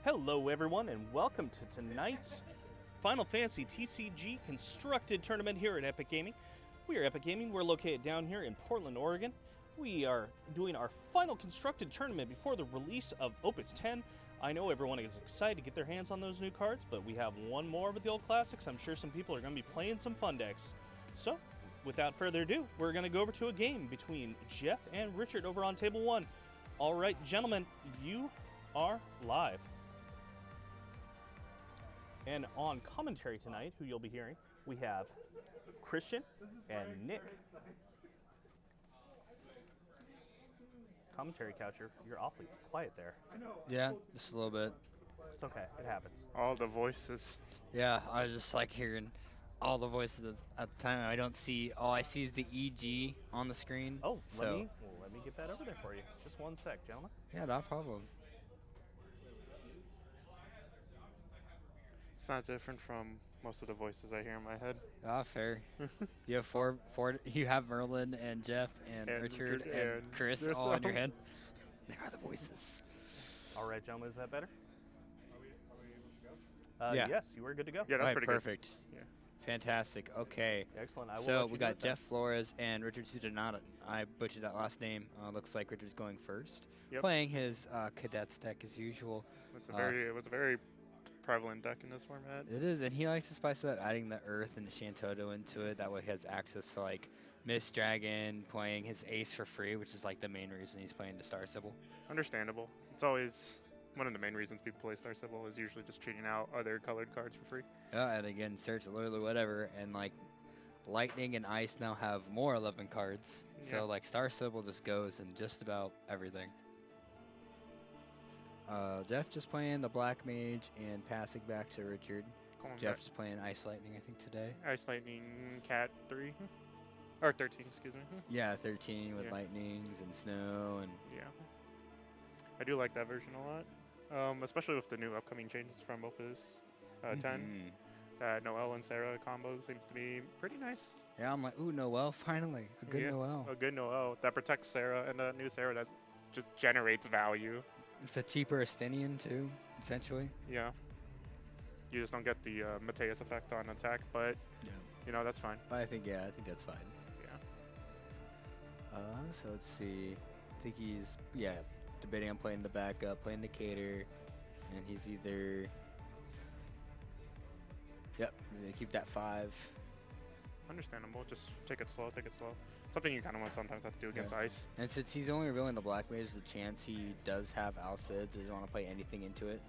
Hello everyone and welcome to tonight's Final Fantasy TCG Constructed Tournament here at Epic Gaming. We are Epic Gaming, we're located down here in Portland, Oregon. We are doing our final Constructed Tournament before the release of Opus 10. I know everyone is excited to get their hands on those new cards, but we have one more with the old classics. I'm sure some people are going to be playing some fun decks. So, without further ado, we're going to go over to a game between Jeff and Richard over on Table 1. All right, gentlemen, you are live. And on commentary tonight, who you'll be hearing, we have Christian and Nick. Commentary coucher, you're awfully quiet there. Yeah, just a little bit. It's okay, it happens. All the voices. Yeah, I was just like hearing all the voices at the time. I don't see, all I see is the EG on the screen. Oh, so let me get that over there for you. Just one sec, gentlemen. yeah, no problem. It's not different from most of the voices I hear in my head. Ah, fair. You have four. You have Merlin and Jeff and Richard and Chris all in your head. There are the voices. All right, gentlemen, is that better? Yeah. Yes, you are good to go. Yeah, that's Right, pretty perfect. good. Yeah. Fantastic. Okay. Excellent. I will So let you we do got it then. Jeff Flores and Richard Sudanata. I butchered that last name. Looks like Richard's going first. Yep. Playing his Cadets deck as usual. It was a very prevalent deck in this format. It is, and he likes to spice it up, adding the Earth and the Shantoto into it. That way he has access to, like, Mist Dragon, playing his Ace for free, which is, like, the main reason he's playing the Star Sybil. Understandable. It's always one of the main reasons people play Star Sybil is usually just treating out other colored cards for free. Yeah, and again, search, literally whatever, and, like, Lightning and Ice now have more 11 cards. Yeah. So, like, Star Sybil just goes in just about everything. Jeff just playing the Black Mage and passing back to Richard. Going Jeff back. just playing Ice Lightning, I think, today. Ice Lightning Cat 3. Or 13, excuse me. Yeah, 13 with Yeah. lightnings and snow and Yeah. I do like that version a lot. Especially with the new upcoming changes from Opus 10. Mhm. That Noelle and Sarah combo seems to be pretty nice. Yeah, I'm like, ooh, Noelle, finally, a good Yeah, Noelle. A good Noelle that protects Sarah, and a new Sarah that just generates value. It's a cheaper Estinian too, essentially. Yeah. You just don't get the Mateus effect on attack, but Yeah. that's fine. But I think that's fine. Yeah. So let's see. I think he's debating on playing the backup, playing the cater, and he's either. Yep, he's gonna keep that 5. Understandable. Just take it slow. Something you kind of want to sometimes have to do against ice. And since he's only revealing the Black Mage, there's a chance he does have Alcids. Doesn't want to play anything into it.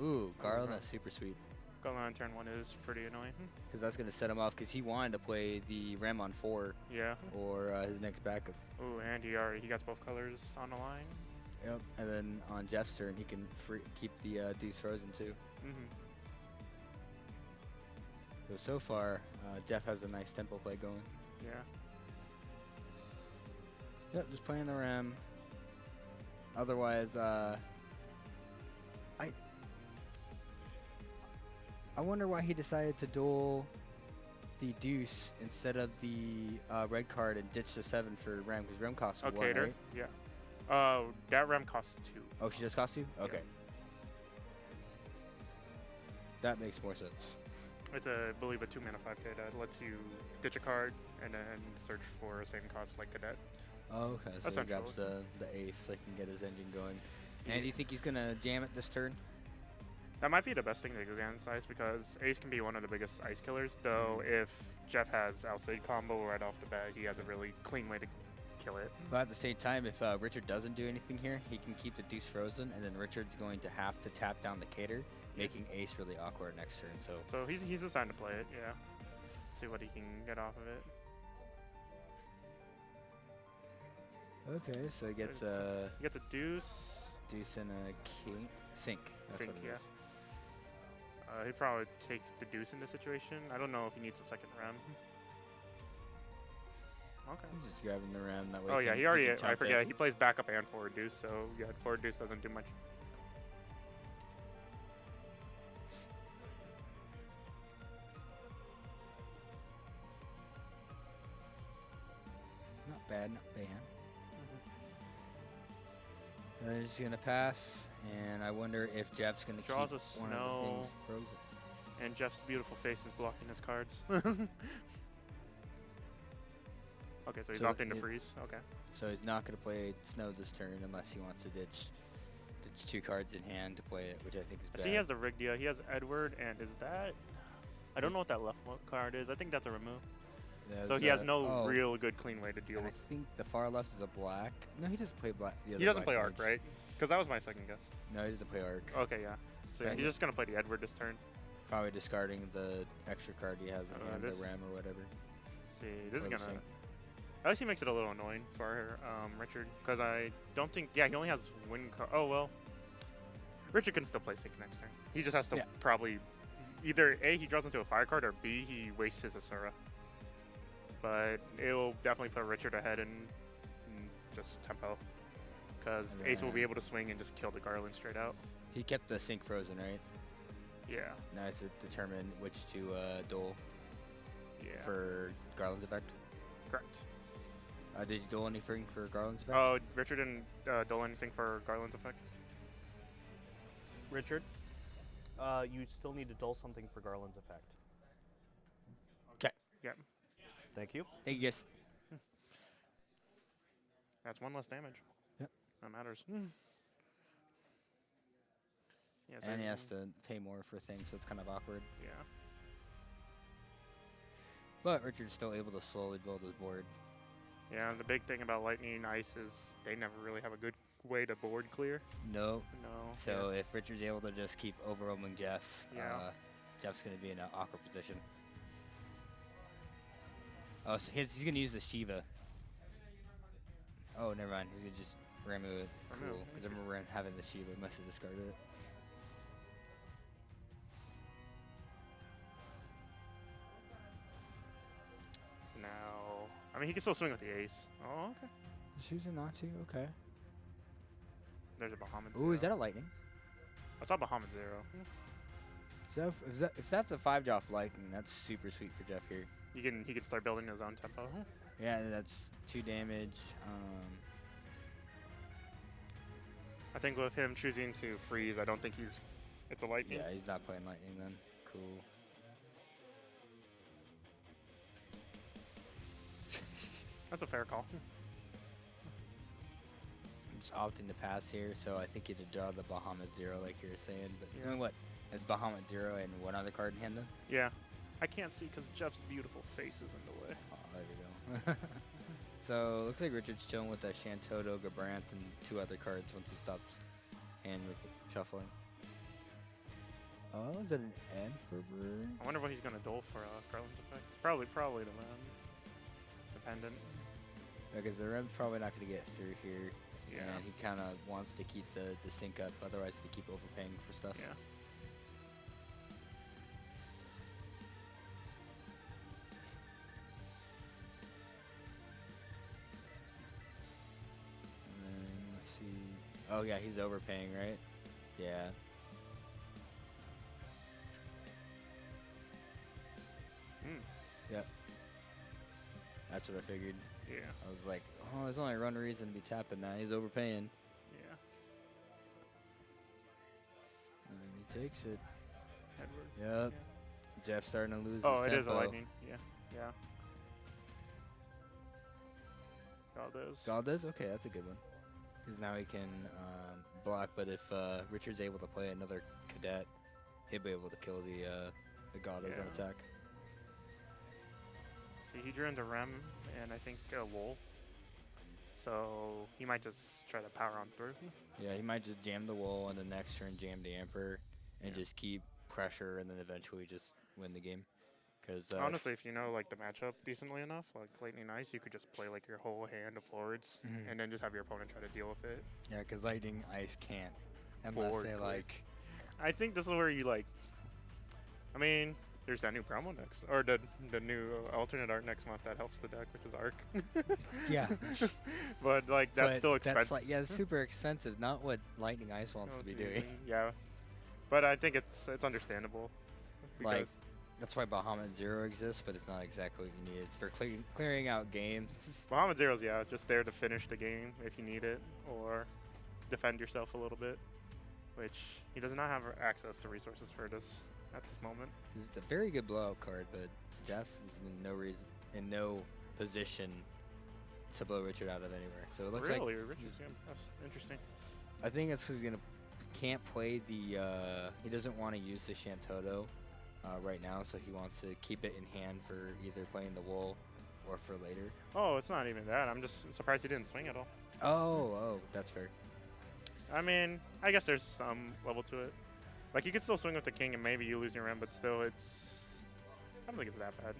Ooh, Garland, that's super sweet. Going on turn 1 is pretty annoying. Because that's going to set him off, because he wanted to play the Rem on 4 Yeah. or his next backup. Ooh, and he got both colors on the line. Yep. And then on Jeff's turn, he can keep the Deuce frozen too. Mm-hmm. So far, Jeff has a nice tempo play going. Yeah. Yep, just playing the Rem. Otherwise, I wonder why he decided to duel the Deuce instead of the red card and ditch the 7 for Rem, because Rem costs 1, Okay, right? yeah. That Rem costs 2. Oh, she just costs 2? Yeah. Okay. That makes more sense. It's I believe a 2 mana 5k that lets you ditch a card and then search for a same cost like Cadet. Oh, okay, so he grabs Essentially. the Ace so he can get his engine going. And do you think he's going to jam it this turn? That might be the best thing to do against Ice because Ace can be one of the biggest Ice killers, though if Jeff has Alcide combo right off the bat, he has a really clean way to kill it. But at the same time, if Richard doesn't do anything here, he can keep the Deuce frozen, and then Richard's going to have to tap down the Cater, making Ace really awkward next turn. So he's assigned to play it, yeah. See what he can get off of it. okay, so he gets He gets a Deuce. Deuce and a King. Sink. That's Sink, what it yeah. is. He'd probably take the Deuce in this situation. I don't know if he needs a second Rem. Okay. He's just grabbing the Rem that way. Oh yeah, he already. can I chomp forget. it. He plays backup and forward Deuce, so yeah, forward Deuce doesn't do much. Not bad, not bad. And they're just gonna pass, and I wonder if Jeff's gonna Draws keep a one of the snow. things frozen. And Jeff's beautiful face is blocking his cards. Okay, so he's So opting to it- freeze. Okay. So he's not gonna play snow this turn unless he wants to ditch 2 cards in hand to play it, which I think is I bad. see he has the Rigdia. He has Edward, and is that? I don't know what that left card is. I think that's a remove. So There's he has a- no oh, real good clean way to deal and I with. think the far left is a black. No, he doesn't play black. The He other doesn't black play Arc, mage. right? Because that was my second guess. No, he doesn't play Arc. Okay, yeah. So yeah, Okay. he's just gonna play the Edward this turn. Probably discarding the extra card he has in hand, the this- Ram or whatever. See, this is Or the gonna. same. At least he makes it a little annoying for Richard, because I don't think. Yeah, he only has win card. Oh well. Richard can still play Sync next turn. He just has to Yeah. probably either A, he draws into a fire card, or B, he wastes his Asura. But it will definitely put Richard ahead in just tempo, because Ace will be Yeah. able to swing and just kill the Garland straight out. He kept the sync frozen, right? Yeah. Now it's to determine which to duel Yeah. for Garland's effect. Correct. Did you duel anything for Garland's effect? Oh, Richard didn't duel anything for Garland's effect. Richard, you still need to dull something for Garland's effect. Okay. Yeah. Thank you. Thank you, guys. That's 1 less damage. Yep. That matters. Yeah, so And he he's- has to pay more for things, so it's kind of awkward. Yeah. But Richard's still able to slowly build his board. Yeah, and the big thing about Lightning and Ice is they never really have a good way to board clear. No. No. So if Richard's able to just keep overwhelming Jeff, Yeah. Jeff's going to be in an awkward position. Oh, so he's going to use the Shiva. Oh, never mind. He's going to just remove it. Remove. Cool. Because I remember having the Shiva. Must have discarded it. So now, I mean, he can still swing with the Ace. Oh, okay. Choosing not to? Okay. There's a Bahamut. Ooh, is that Zero. a lightning? I saw Bahamut 0. So if that's a 5-drop lightning, that's super sweet for Jeff here. He can start building his own tempo. Yeah, that's 2 damage. I think with him choosing to freeze, I don't think it's a lightning. Yeah, he's not playing lightning then. Cool. That's a fair call. I'm just opting to pass here, so I think you had to draw the Bahamut 0 like you were saying. But you Yeah. know what? It's Bahamut 0 and one other card in hand then? Yeah. I can't see because Jeff's beautiful face is in the way. Oh, there we go. So looks like Richard's chilling with a Shantoto, Gabranth, and 2 other cards once he stops hand shuffling. Oh, is that an Emperor? I wonder what he's gonna duel for Garland's effect. Probably the Dependent. Because the Rem's probably not going to get through here. Yeah. And he kind of wants to keep the sync up, otherwise they keep overpaying for stuff. Yeah. And then let's see. Oh yeah, he's overpaying, right? Yeah. Hmm. Yep. That's what I figured. Yeah. I was like, oh, there's only one reason to be tapping that. He's overpaying. Yeah. And he takes it. Edward. Yep. Jeff's starting to lose Oh, his it is a tempo. lightning. Yeah. Yeah. Valdez. Galdes? Okay, that's a good one. Because now he can block, but if Richard's able to play another cadet, he'll be able to kill the Galdes on Yeah. attack. See, he drew into Rem and I think Wool. So he might just try to power on through. Yeah, he might just jam the wall and the next turn jam the Emperor and Yeah. just keep pressure and then eventually just win the game. Because Honestly, if you know like the matchup decently enough, like Lightning Ice, you could just play like your whole hand of forwards Mhm. and then just have your opponent try to deal with it. yeah, because Lightning Ice can't unless Board they click. like. I think this is where you like. I mean, there's that new promo next, or the new alternate art next month that helps the deck, which is Arc. Yeah. But like that's But still expensive. That's like, yeah, it's super expensive. Not what Lightning Ice wants Oh, to be gee, doing. Yeah, but I think it's understandable. Like, Because that's why Bahamut 0 exists, but it's not exactly what you need. It's for clearing out games. Bahamut Zero's just there to finish the game if you need it, or defend yourself a little bit, which he does not have access to resources for this at this moment. It's a very good blowout card, but Jeff is in no position to blow Richard out of anywhere. So it looks Really, like Richard's game. That's interesting. I think it's because can't play the he doesn't want to use the Shantoto right now, so he wants to keep it in hand for either playing the wool or for later. Oh, it's not even that. I'm just surprised he didn't swing at all. Oh, that's fair. I mean, I guess there's some level to it. Like, you could still swing with the king and maybe you lose your rim, but still it's... I don't think it's that bad.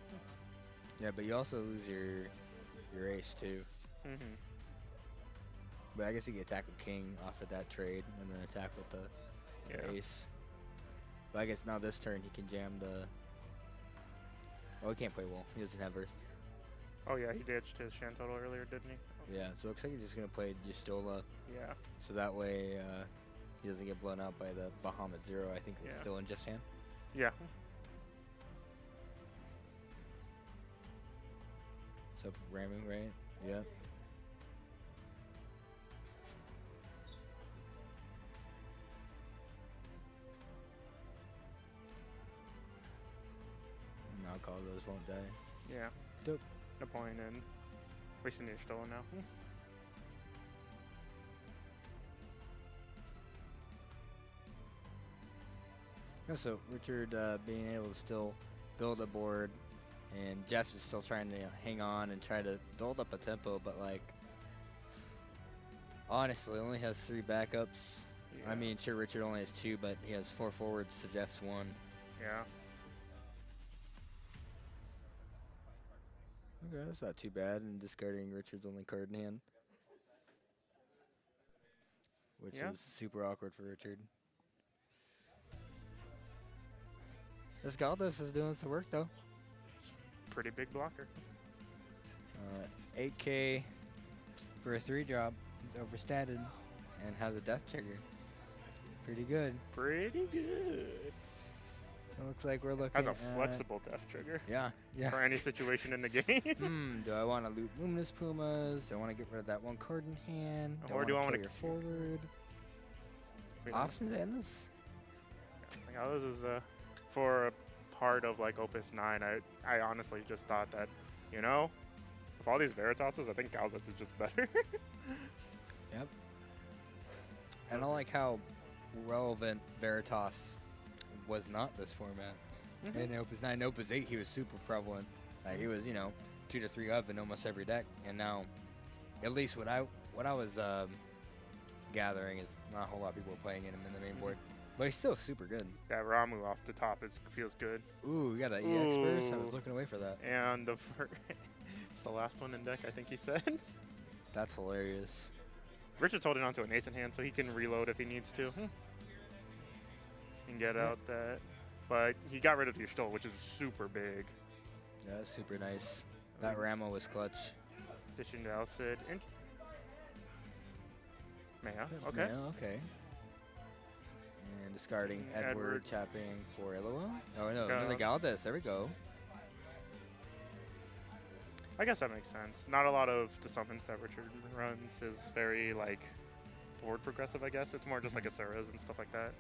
Yeah, but you also lose your ace too. Mm-hmm. But I guess he can attack with king off of that trade and then attack with the ace. But I guess now this turn he can jam the... Oh, he can't play wool. He doesn't have earth. Oh, yeah, he ditched his Shantoto earlier, didn't he? Yeah, so it looks like he's just going to play Yustola. Yeah. So that way he doesn't get blown out by the Bahamut Zero. I think it's still in Jeff's hand. Yeah. So ramming, right? Yeah. I'll call those won't die. Yeah. Dope. No point in wasting your stolen now. Yeah, so Richard being able to still build a board, and Jeff is still trying to hang on and try to build up a tempo, but like honestly only has 3 backups. Yeah. I mean, sure, Richard only has 2, but he has 4 forwards to Jeff's 1. Yeah. Okay, that's not too bad, and discarding Richard's only card in hand, which is super awkward for Richard. This Galdos is doing some work, though. Pretty big blocker. 8K for a 3-drop, overstatted, and has a death trigger. Pretty good. Pretty good. It looks like we're looking Has a at flexible death trigger. Yeah. For any situation in the game. Do I want to loot Luminous Pumas? Do I want to get rid of that 1 card in hand? Or do I want to forward? Options endless. Yeah, this is for a part of like Opus 9. I honestly just thought that, you know, with all these Veritasuses, I think Galdas is just better. Yep. And I like how relevant Veritas was not this format. In Opus 9, Opus 8, he was super prevalent. He was, 2 to 3 of in almost every deck. And now, at least what I was gathering is not a whole lot of people were playing him in the main board. But he's still super good. That Ramu off the top feels good. Ooh, you got that EX burst? I was looking away for that. And it's the last one in deck, I think he said. That's hilarious. Richard's holding on to an ace in hand, so he can reload if he needs to. And get out that. But he got rid of your Stoll, which is super big. Yeah, that's super nice. That Ramo was clutch. Ditching to Alcid. Maya, okay. Maya, okay. And discarding Edward, tapping for Eloa. Oh no, another Galdas. There we go. I guess that makes sense. Not a lot of the summons that Richard runs is very like board progressive, I guess. It's more just like Asuras and stuff like that.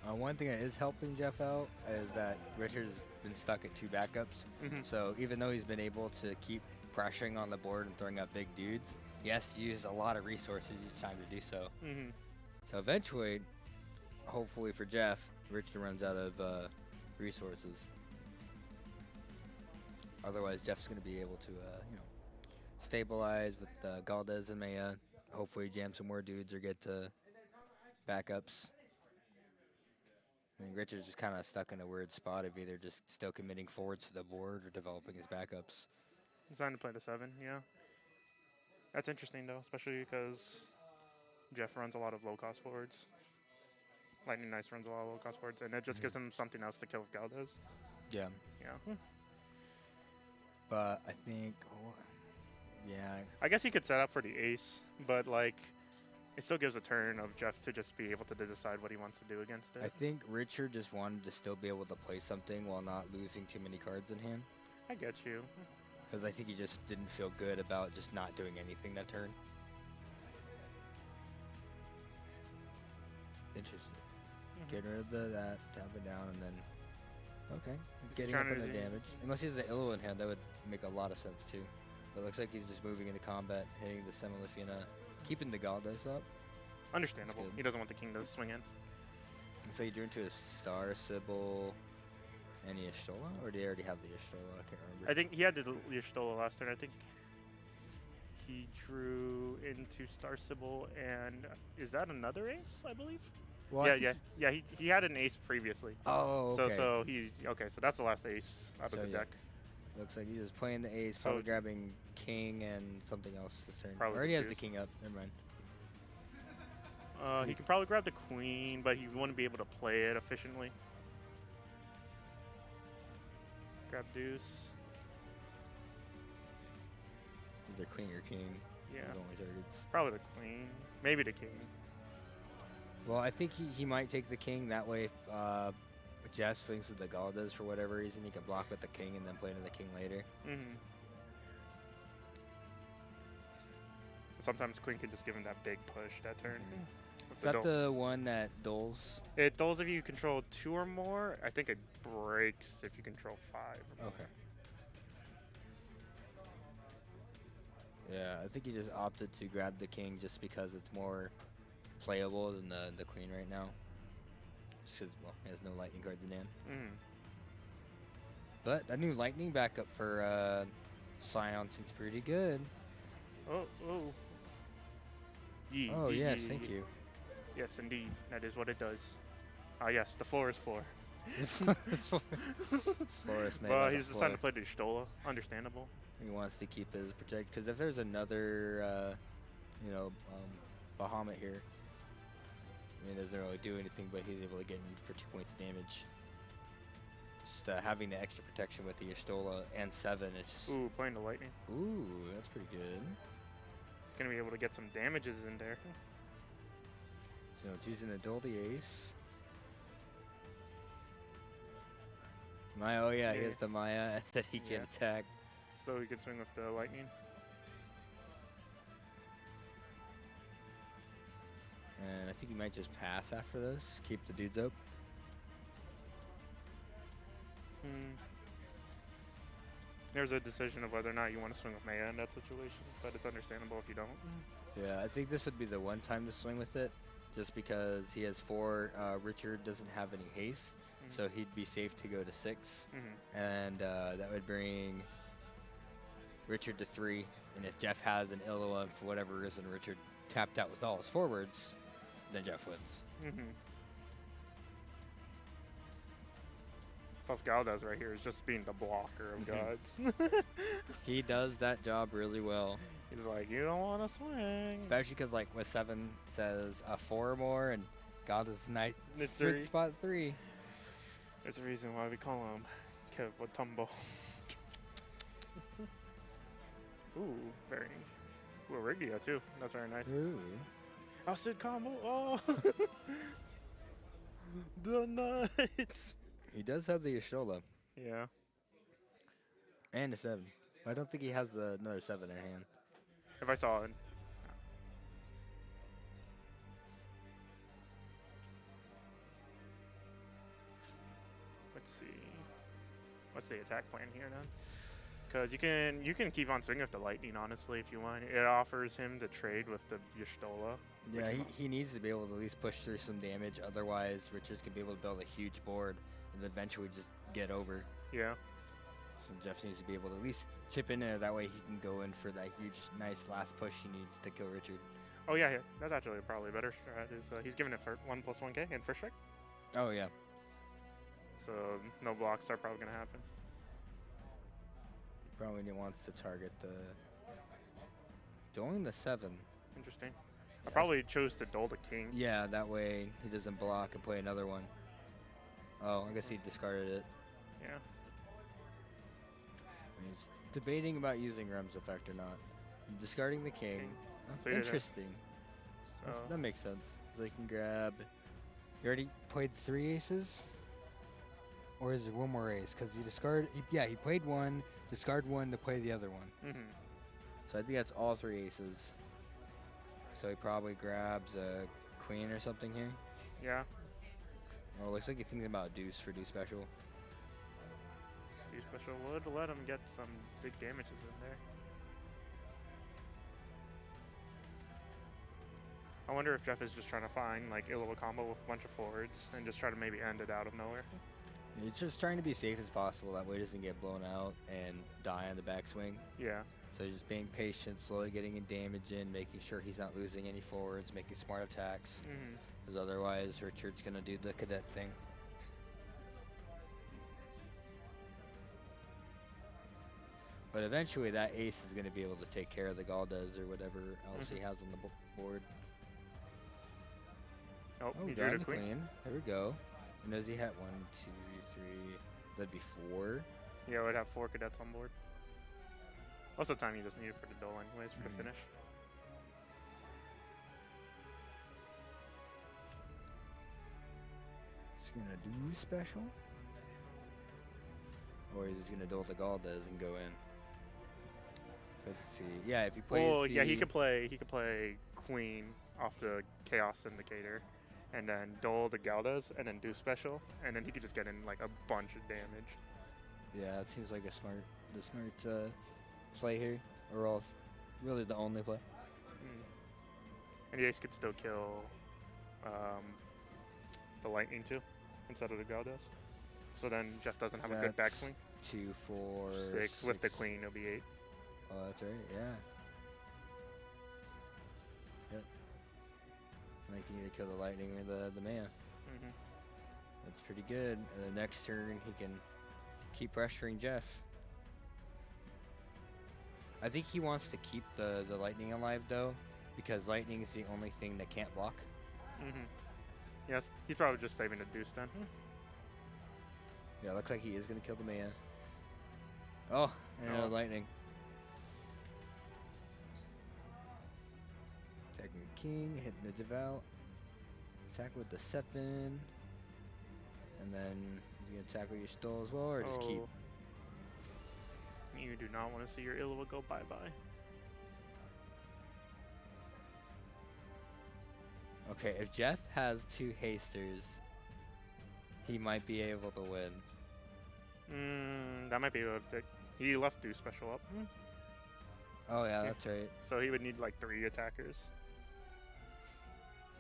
One thing that is helping Jeff out is that Richard's been stuck at 2 backups. So even though he's been able to keep pressuring on the board and throwing out big dudes, he has to use a lot of resources each time to do so. So eventually, hopefully for Jeff, Richard runs out of resources. Otherwise, Jeff's going to be able to, stabilize with Galdas and Maya. Hopefully jam some more dudes or get to backups. I mean, Richard's just kind of stuck in a weird spot of either just still committing forwards to the board or developing his backups. It's time to play the 7, yeah. That's interesting, though, especially because Jeff runs a lot of low-cost forwards. Lightning Nice runs a lot of low-cost forwards, and it just gives him something else to kill with Galdas. Yeah. Yeah. But I think, I guess he could set up for the ace, but, like, it still gives a turn of Jeff to just be able to decide what he wants to do against it. I think Richard just wanted to still be able to play something while not losing too many cards in hand. I get you. Because I think he just didn't feel good about just not doing anything that turn. Interesting. Mhm. Getting rid of that, tapping down, and then okay, getting trying up to on the see- damage. Unless he has the Illo in hand, that would make a lot of sense too. But it looks like he's just moving into combat, hitting the Semilifina, keeping the Galdas up. Understandable. good. He doesn't want the king to swing in. So he drew into a Star Sybil and Y'shtola, or did he already have the Y'shtola? I can't remember. I think he had the Y'shtola last turn. I think he drew into Star Sybil, and is that another ace? I believe. Well, I think Yeah. He had an ace previously. Oh, okay. So he okay. So that's the last ace out of So, the yeah. deck. Looks like he's just playing the ace, So- probably grabbing king and something else this turn. Probably Already has the deuce. king up. Never mind. He could probably grab the queen, but he wouldn't be able to play it efficiently. Grab deuce. Either queen or king. Yeah. His only targets. Probably the queen. Maybe the king. Well, I think he might take the king. That way, if Jeff swings with the Galdas for whatever reason, he can block with the king and then play into the king later. Mm-hmm. Sometimes queen can just give him that big push that turn. Mhm. With Is the that dole. the one that doles? Those of you who control 2 or more, I think it breaks if you control 5 or more. Okay. Yeah, I think he just opted to grab the king just because it's more playable than the queen right now. Just 'cause, well, he has no lightning cards in hand. Mm. But that new lightning backup for Scion seems pretty good. Oh. Oh, yes, thank you. Yes, indeed. That is what it does. Ah, yes, the floor is floor. Floris made Well, out of he's decided to floor. play the Y'shtola. Understandable. He wants to keep his protect because if there's another, Bahamut here, I mean, it doesn't really do anything, but he's able to get in for 2 points of damage. Just having the extra protection with the Y'shtola and 7, it's just Ooh, playing the lightning. ooh, that's pretty good. He's going to be able to get some damages in there. So choosing the Dole the ace. Maya, oh yeah, he Yeah. has the Maya that he can Yeah. attack. So he can swing with the lightning. And I think he might just pass after this, keep the dudes up. There's a decision of whether or not you want to swing with Maya in that situation, but it's understandable if you don't. Yeah, I think this would be the one time to swing with it, just because he has 4. Richard doesn't have any haste, so he'd be safe to go to 6, Mm-hmm. and that would bring Richard to 3. And if Jeff has an Illoa and for whatever reason Richard tapped out with all his forwards, then Jeff wins. Mm-hmm. Plus, Galdas right here is just being the blocker of Mhm. gods. He does that job really well, He's like, you don't want to swing. especially because like with 7 says 4 or more, and God is nice. It's Sweet 3. spot 3. There's a reason why we call him Kev Watumbo. Ooh, very neat. Ooh, Rigia too. That's very nice. Ooh. Acid combo. Oh, the nuts. He does have the Y'shtola Yeah. and a 7. I don't think he has another 7 in hand. If I saw it. Let's see. What's the attack plan here then? Because you can keep on swinging with the lightning, honestly, if you want. It offers him the trade with the Y'shtola. Yeah, which he needs to be able to at least push through some damage. Otherwise, Richards can be able to build a huge board and eventually just get over. Yeah. So Jeff needs to be able to at least chip in there. That way he can go in for that huge, nice last push he needs to kill Richard. Oh, yeah. That's actually probably a better strat. Is he's giving it for 1+1K and first strike. Oh, yeah. So no blocks are probably going to happen. Probably wants to target the... Doing the 7. Interesting. I probably chose to dole the king. Yeah, that way he doesn't block and play another one. Oh, I guess he discarded it. Yeah. He's debating about using Rem's effect or not. Discarding the king. King. Oh, So he did it. interesting. So That makes sense. So he can grab... You already played 3 aces? Or is there one more ace? Because he discarded... Yeah, he played 1, discard 1 to play the other one. mhm. So I think that's all 3 aces. So he probably grabs a queen or something here. Yeah. Oh, looks like you're thinking about Deuce for Deuce Special. D special would let him get some big damages in there. I wonder if Jeff is just trying to find like a little combo with a bunch of forwards and just try to maybe end it out of nowhere. It's just trying to be safe as possible. That way he doesn't get blown out and die on the backswing. Yeah. So just being patient, slowly getting in damage in, making sure he's not losing any forwards, making smart attacks. Because otherwise Richard's going to do the cadet thing. But eventually that ace is going to be able to take care of the Galdes or whatever else he has on the board. Oh, he drew drawing the the queen. There we go. And does he have 1, 2, 3? That'd be 4. Yeah, we'd have 4 cadets on board. Most of the time you just need it for the duel anyways for the finish. Is he gonna do special? Or is he gonna duel the Galdes and go in? Let's see. Yeah, if he plays Well, yeah, he could play queen off the Chaos Indicator, and then duel the Galdes, and then do special, and then he could just get in like a bunch of damage. Yeah, it seems like the smart play here, or else really the only play. And the ace could still kill the lightning too, instead of the Galdes. So then Jeff doesn't have a good backswing. 2, 4, 6 with the queen, it'll be 8. Oh, that's right. Yeah. Yep. And I can either kill the lightning or the man. That's pretty good. And the next turn he can keep pressuring Jeff. I think he wants to keep the lightning alive though, because lightning is the only thing that can't block. Yes, he's probably just saving the deuce then. Yeah, looks like he is going to kill the man. Oh, and another lightning. Attacking the king, hitting the devout. Attack with the 7. And then he's going to attack with your stole as well, or just keep? You do not want to see your Illawa go bye-bye. Okay, if Jeff has 2 hasters, he might be able to win. That might be a bit. He left do special up. Oh yeah, that's right. So he would need like 3 attackers.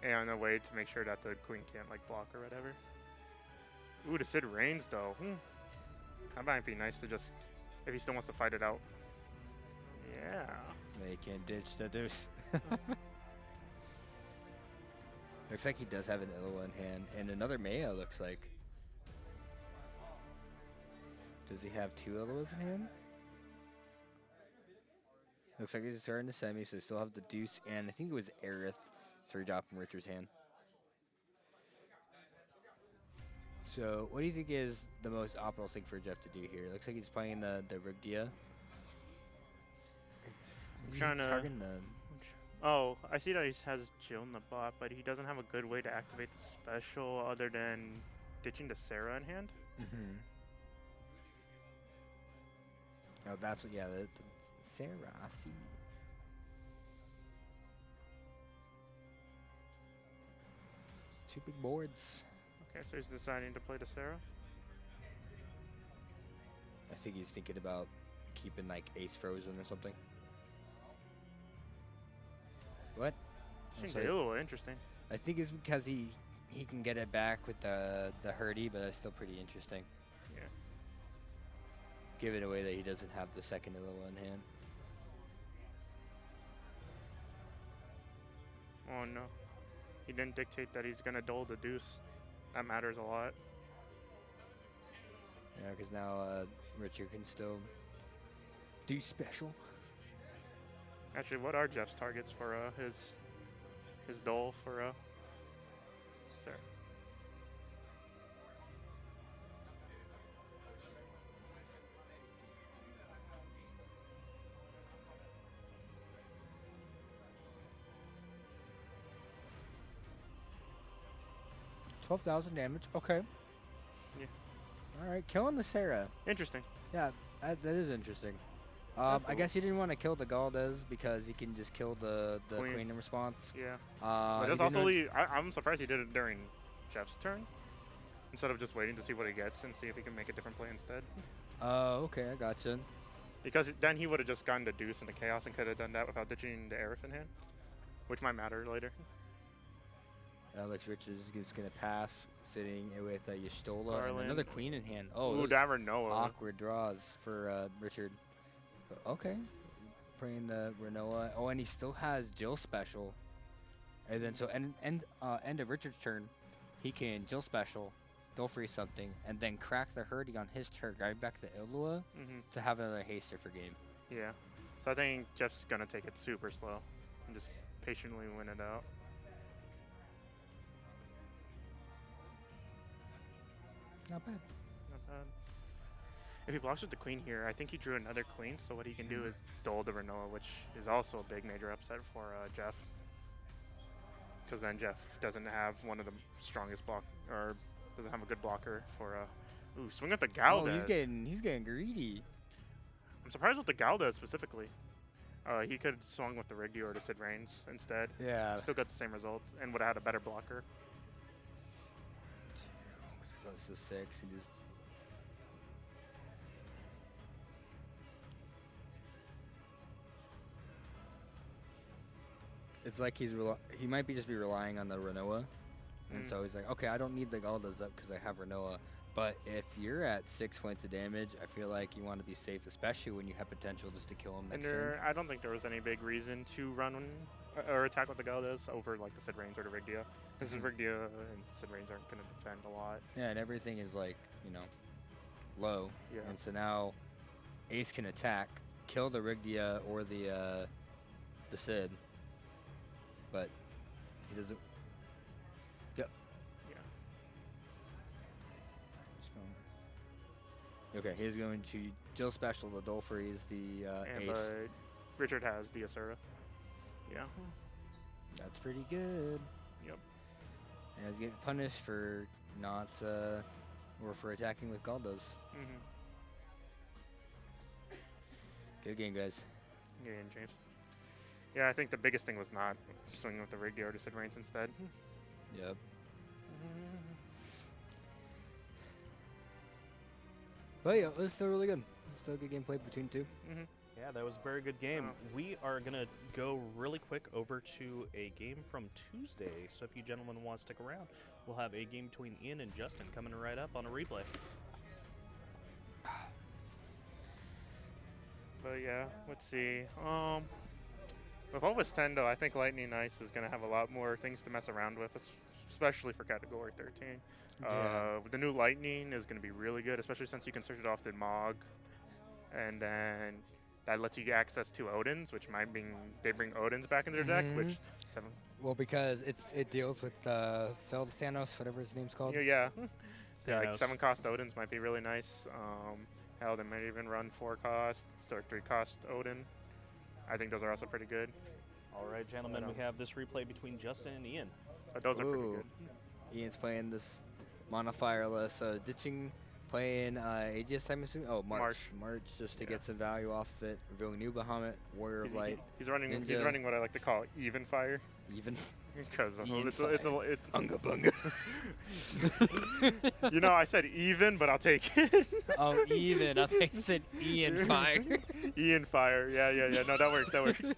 And a way to make sure that the queen can't like block or whatever. Ooh, the Sid reigns though. That might be nice to just, if he still wants to fight it out. Yeah. They can ditch the deuce. Looks like he does have an Illawa in hand, and another Maya looks like. Does he have 2 Illawas in hand? Looks like he's starting the semi, so still have the deuce, and I think it was Aerith, so he dropped from Richard's hand. So, what do you think is the most optimal thing for Jeff to do here? Looks like he's playing the Rigdia. I'm trying to. Oh, I see that he has Jill in the bot, but he doesn't have a good way to activate the special other than ditching the Sarah in hand. Oh, that's what, yeah, the Sarah, I see. Two big boards. Okay, so he's deciding to play the Sarah. I think he's thinking about keeping like ace frozen or something. What? Interesting. I think it's because he can get it back with the Hurdy, but that's still pretty interesting. Yeah. Given away that he doesn't have the second Illawa in hand. Oh no. He didn't dictate that he's gonna duel the deuce. That matters a lot. Yeah, because now Richard can still do special. Actually, what are Jeff's targets for his duel for Sarah? $12,000 damage. Okay. Yeah. All right, killing the Sarah. Interesting. Yeah, that is interesting. I guess he didn't want to kill the Galdes because he can just kill the queen in response. Yeah. But that's also I'm surprised he did it during Jeff's turn instead of just waiting to see what he gets and see if he can make a different play instead. Oh, okay, I gotcha. Because then he would have just gotten the deuce and the chaos and could have done that without ditching the Aerith in hand, which might matter later. Alex Richards is going to pass, sitting with Y'shtola and Garland. another queen in hand. Oh, Ooh, those that Renoa. awkward draws for Richard. But okay, playing the Renoa. Oh, and he still has Jill special. And then so end of Richard's turn, he can Jill special, go free something, and then crack the Hurdy on his turn, right back to Illua to have another haster for game. Yeah. So I think Jeff's going to take it super slow and just patiently win it out. Not bad. Not bad. If he blocks with the queen here, I think he drew another queen, so what he can do is dole the Renoa, which is also a big major upset for Jeff. Because then Jeff doesn't have one of the strongest or doesn't have a good blocker for ooh, swing with the Galdez. Oh, he's getting greedy. I'm surprised with the Galdez specifically. He could swung with the Rigby or the Sid Reigns instead. Yeah. Still got the same result and would have had a better blocker. Goes to 6 and just. It's like he might be just be relying on the Renoa, and so he's like, okay, I don't need the Galdez up because I have Renoa. But if you're at 6 points of damage, I feel like you want to be safe, especially when you have potential just to kill him next turn. I don't think there was any big reason to run or attack with the Galdez over like the Sid Reigns or the Rigdia. Because Rigdia and Sid Reigns aren't going to defend a lot. Yeah, and everything is like, low. Yeah. And so now Ace can attack, kill the Rigdia or the Sid. But he doesn't. Yep. Yeah. Okay, he's going to Jill special the Dolphries, the Ace. Richard has the Asura. Yeah. That's pretty good. Yep. And he's getting punished for not, or for attacking with Galdez. Good game, guys. Good game, James. Yeah, I think the biggest thing was not swinging with the Rigby or the Sid Reigns instead. Yep. But yeah, it was still really good. Still good gameplay between two. Yeah, that was a very good game. We are going to go really quick over to a game from Tuesday. So if you gentlemen want to stick around, we'll have a game between Ian and Justin coming right up on a replay. But yeah, let's see. With Opus 10, though, I think Lightning Ice is going to have a lot more things to mess around with, especially for Category 13. Yeah. The new Lightning is going to be really good, especially since you can search it off the Mog. And then that lets you get access to Odins, which might mean they bring Odins back into their deck, which... Well, because it deals with Feld Thanos, whatever his name's called. Yeah. Thanos. Like 7-cost Odins might be really nice. Hell, they might even run 4-cost, or 3-cost Odin. I think those are also pretty good. All right, gentlemen, we have this replay between Justin and Ian. Those are pretty good. Ian's playing this Mono Fireless, ditching, playing Aegis, I'm assuming. Oh, March just to get some value off of it. Revealing new Bahamut, Warrior of Light. He's running what I like to call even fire. Even? Because it's Unga bunga. I said even, but I'll take it. Oh, even. I think you said Ian Fire. Ian Fire. Yeah. No, that works.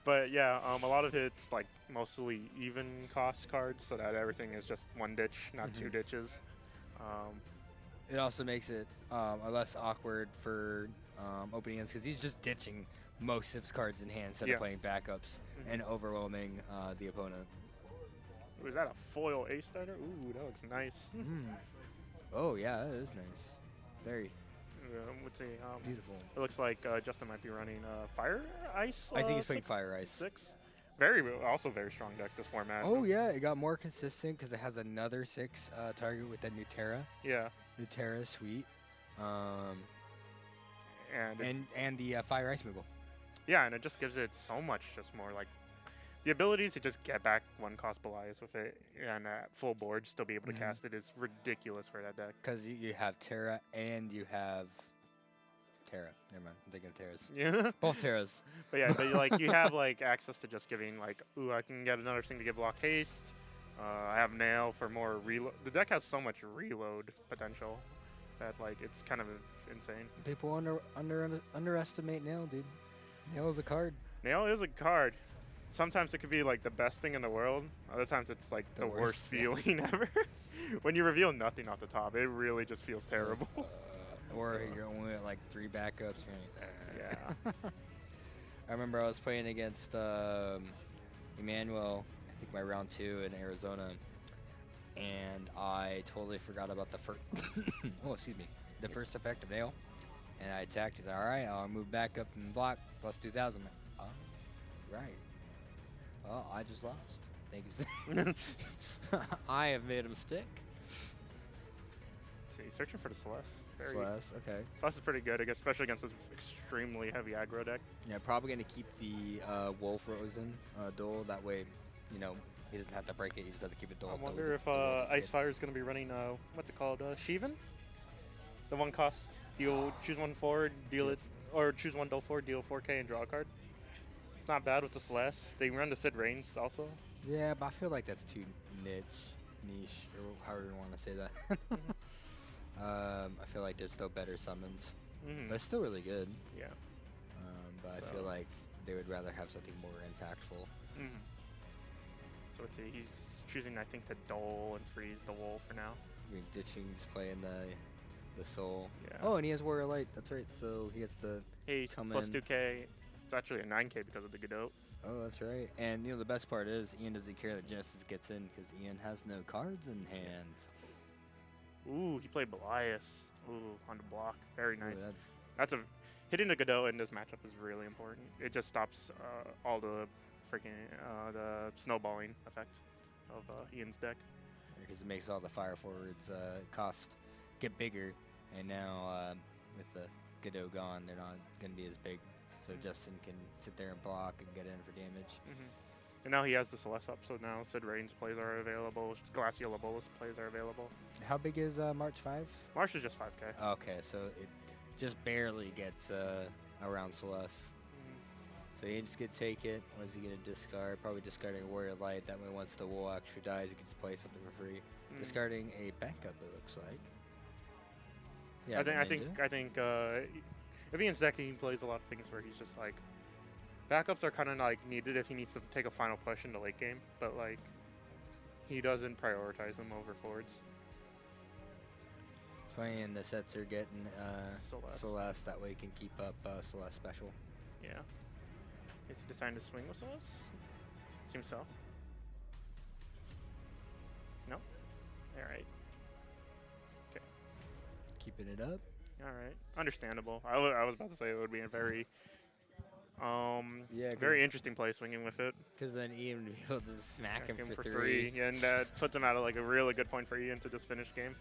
But yeah, a lot of it's like mostly even cost cards, so that everything is just one ditch, not two ditches. It also makes it less awkward for opening ends because he's just ditching most of his cards in hand instead of playing backups and overwhelming the opponent. Ooh, is that a foil ace starter? Ooh, that looks nice. Oh yeah, that is nice. Very let's see. beautiful. It looks like Justin might be running Fire Ice. I think he's playing Fire Ice. 6. Also very strong deck this format. Oh yeah, it got more consistent because it has another 6 target with that Nuterra. Yeah. Nuterra sweet. And the Fire Ice Moogle. Yeah, and it just gives it so much just more like the ability to just get back 1-cost Belias with it and at full board still be able to cast it is ridiculous for that deck. Because you have Terra and you have Terra. Never mind, I'm thinking of Terras. Yeah. Both Terras. But yeah, you have like access to just giving like, ooh, I can get another thing to give block haste. I have Nail for more reload. The deck has so much reload potential that like it's kind of insane. People underestimate Nail, dude. Nail is a card. Nail is a card. Sometimes it could be like the best thing in the world. Other times it's like the worst feeling ever. When you reveal nothing off the top, it really just feels terrible. Or you're only at like 3 backups. Yeah. I remember I was playing against Emmanuel, I think my round 2 in Arizona, and I totally forgot about the first. The first effect of Nail, and I attacked. He's like, all right, I'll move back up and block plus 2,000. Oh, right. Well, I just lost. Thank you. I have made a mistake. See, searching for the Celeste. Celeste, okay. Celeste is pretty good, especially against this extremely heavy aggro deck. Yeah, probably going to keep the Wolf Frozen duel. That way, you know, he doesn't have to break it. He just has to keep it duel. I wonder if Icefire is going to be running, what's it called, Shivan? The one cost, choose one forward, deal it, or choose one duel forward, deal 4K and draw a card. It's not bad with the Celeste. They run the Sid Reigns also. Yeah, but I feel like that's too niche, or however you want to say that. I feel like there's still better summons, but it's still really good. Yeah. But I feel like they would rather have something more impactful. So let's see, he's choosing, I think, to Dole and freeze the Wolf for now. You're ditching, just playing the Soul. Yeah. Oh, and he has Warrior Light. That's right. So he gets the plus 2K. It's actually a 9K because of the Godot. Oh, that's right. And you know the best part is Ian doesn't care that Genesis gets in because Ian has no cards in hand. Ooh, he played Belias. Ooh, on the block. Very nice. Ooh, that's hitting the Godot in this matchup is really important. It just stops all the freaking the snowballing effect of Ian's deck. Because it makes all the fire forwards get bigger, and now with the Godot gone, they're not going to be as big. So Justin can sit there and block and get in for damage. And now he has the Celeste up, so now Sid Reigns plays are available, Glacia Lobolis plays are available. How big is March 5? March is just 5K. Okay, so it just barely gets around Celeste. So he just gonna take it. What is he gonna discard? Probably discarding a Warrior Light. That way, once the Wool actually dies, he can just play something for free. Discarding a backup, it looks like. Yeah, I think if Ian's deck, he plays a lot of things where he's just like, backups are kind of like needed if he needs to take a final push in the late game, but like, he doesn't prioritize them over forwards. Playing the sets are getting Celeste. That way he can keep up Celeste special. Yeah. Is he deciding to swing with Celeste? Seems so. No? Alright. Okay. Keeping it up. Alright. Understandable. I was about to say it would be a very very interesting play swinging with it. Because then Ian would be able to just smack him for 3. And that puts him at like a really good point for Ian to just finish game.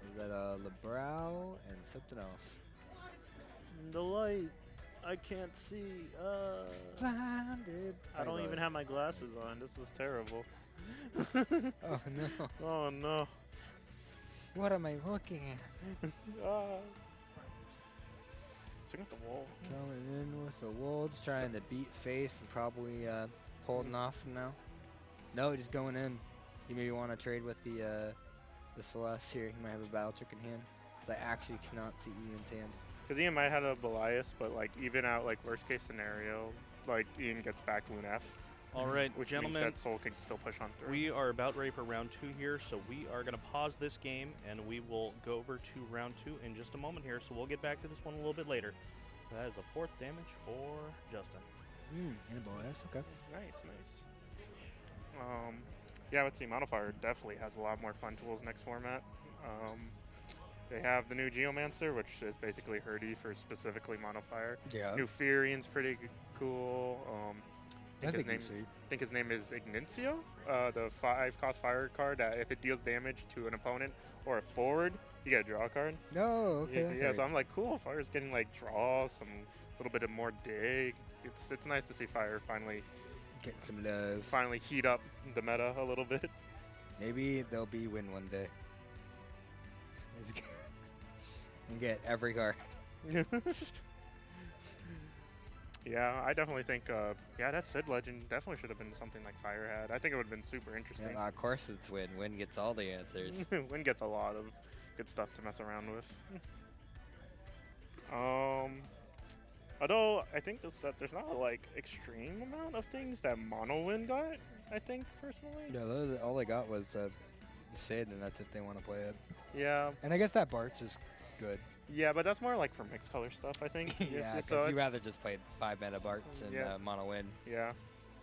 Is that LeBrow and something else? The light. I can't see. Blinded. I don't even have my glasses on. This is terrible. Oh no. Oh no. What am I looking at? Swing with the Wall. Coming in with the Wool, just trying to beat face and probably holding off from now. No, just going in. You maybe want to trade with the Celeste here. He might have a Battle Trick in hand. Because I actually cannot see Ian's hand. Because Ian might have a Belias, but like even out like worst case scenario, like Ian gets back Loon F. All right, which gentlemen, means that Soul can still push on through. We are about ready for round 2 here, so we are going to pause this game and we will go over to round 2 in just a moment here. So we'll get back to this one a little bit later. That is a 4th damage for Justin. And a Belias, okay. Nice. Yeah, let's see. Modifier definitely has a lot more fun tools next format. They have the new Geomancer, which is basically Herdy for specifically Modifier. Yeah. New Furian's pretty cool. I think his name is Ignicio, the 5-cost fire card that if it deals damage to an opponent or a forward, you get a draw card. Oh, okay. Yeah, so I'm like, cool. Fire's getting like draw, some little bit of more dig. It's nice to see Fire finally get some love. Finally heat up the meta a little bit. Maybe they'll be win one day. And get every card. Yeah, I definitely think, yeah, that Sid Legend definitely should have been something like Fire had. I think it would have been super interesting. Yeah, of course it's Win. Win gets all the answers. Win gets a lot of good stuff to mess around with. Although I think this set there's not a like extreme amount of things that Mono Win got. I think personally. No, all they got was Sid, and that's if they want to play it. Yeah. And I guess that Bart's is good. Yeah, but that's more like for mixed color stuff, I think. Yeah, because so you'd rather just play 5 mana Barts and Yeah. Mono Win. yeah.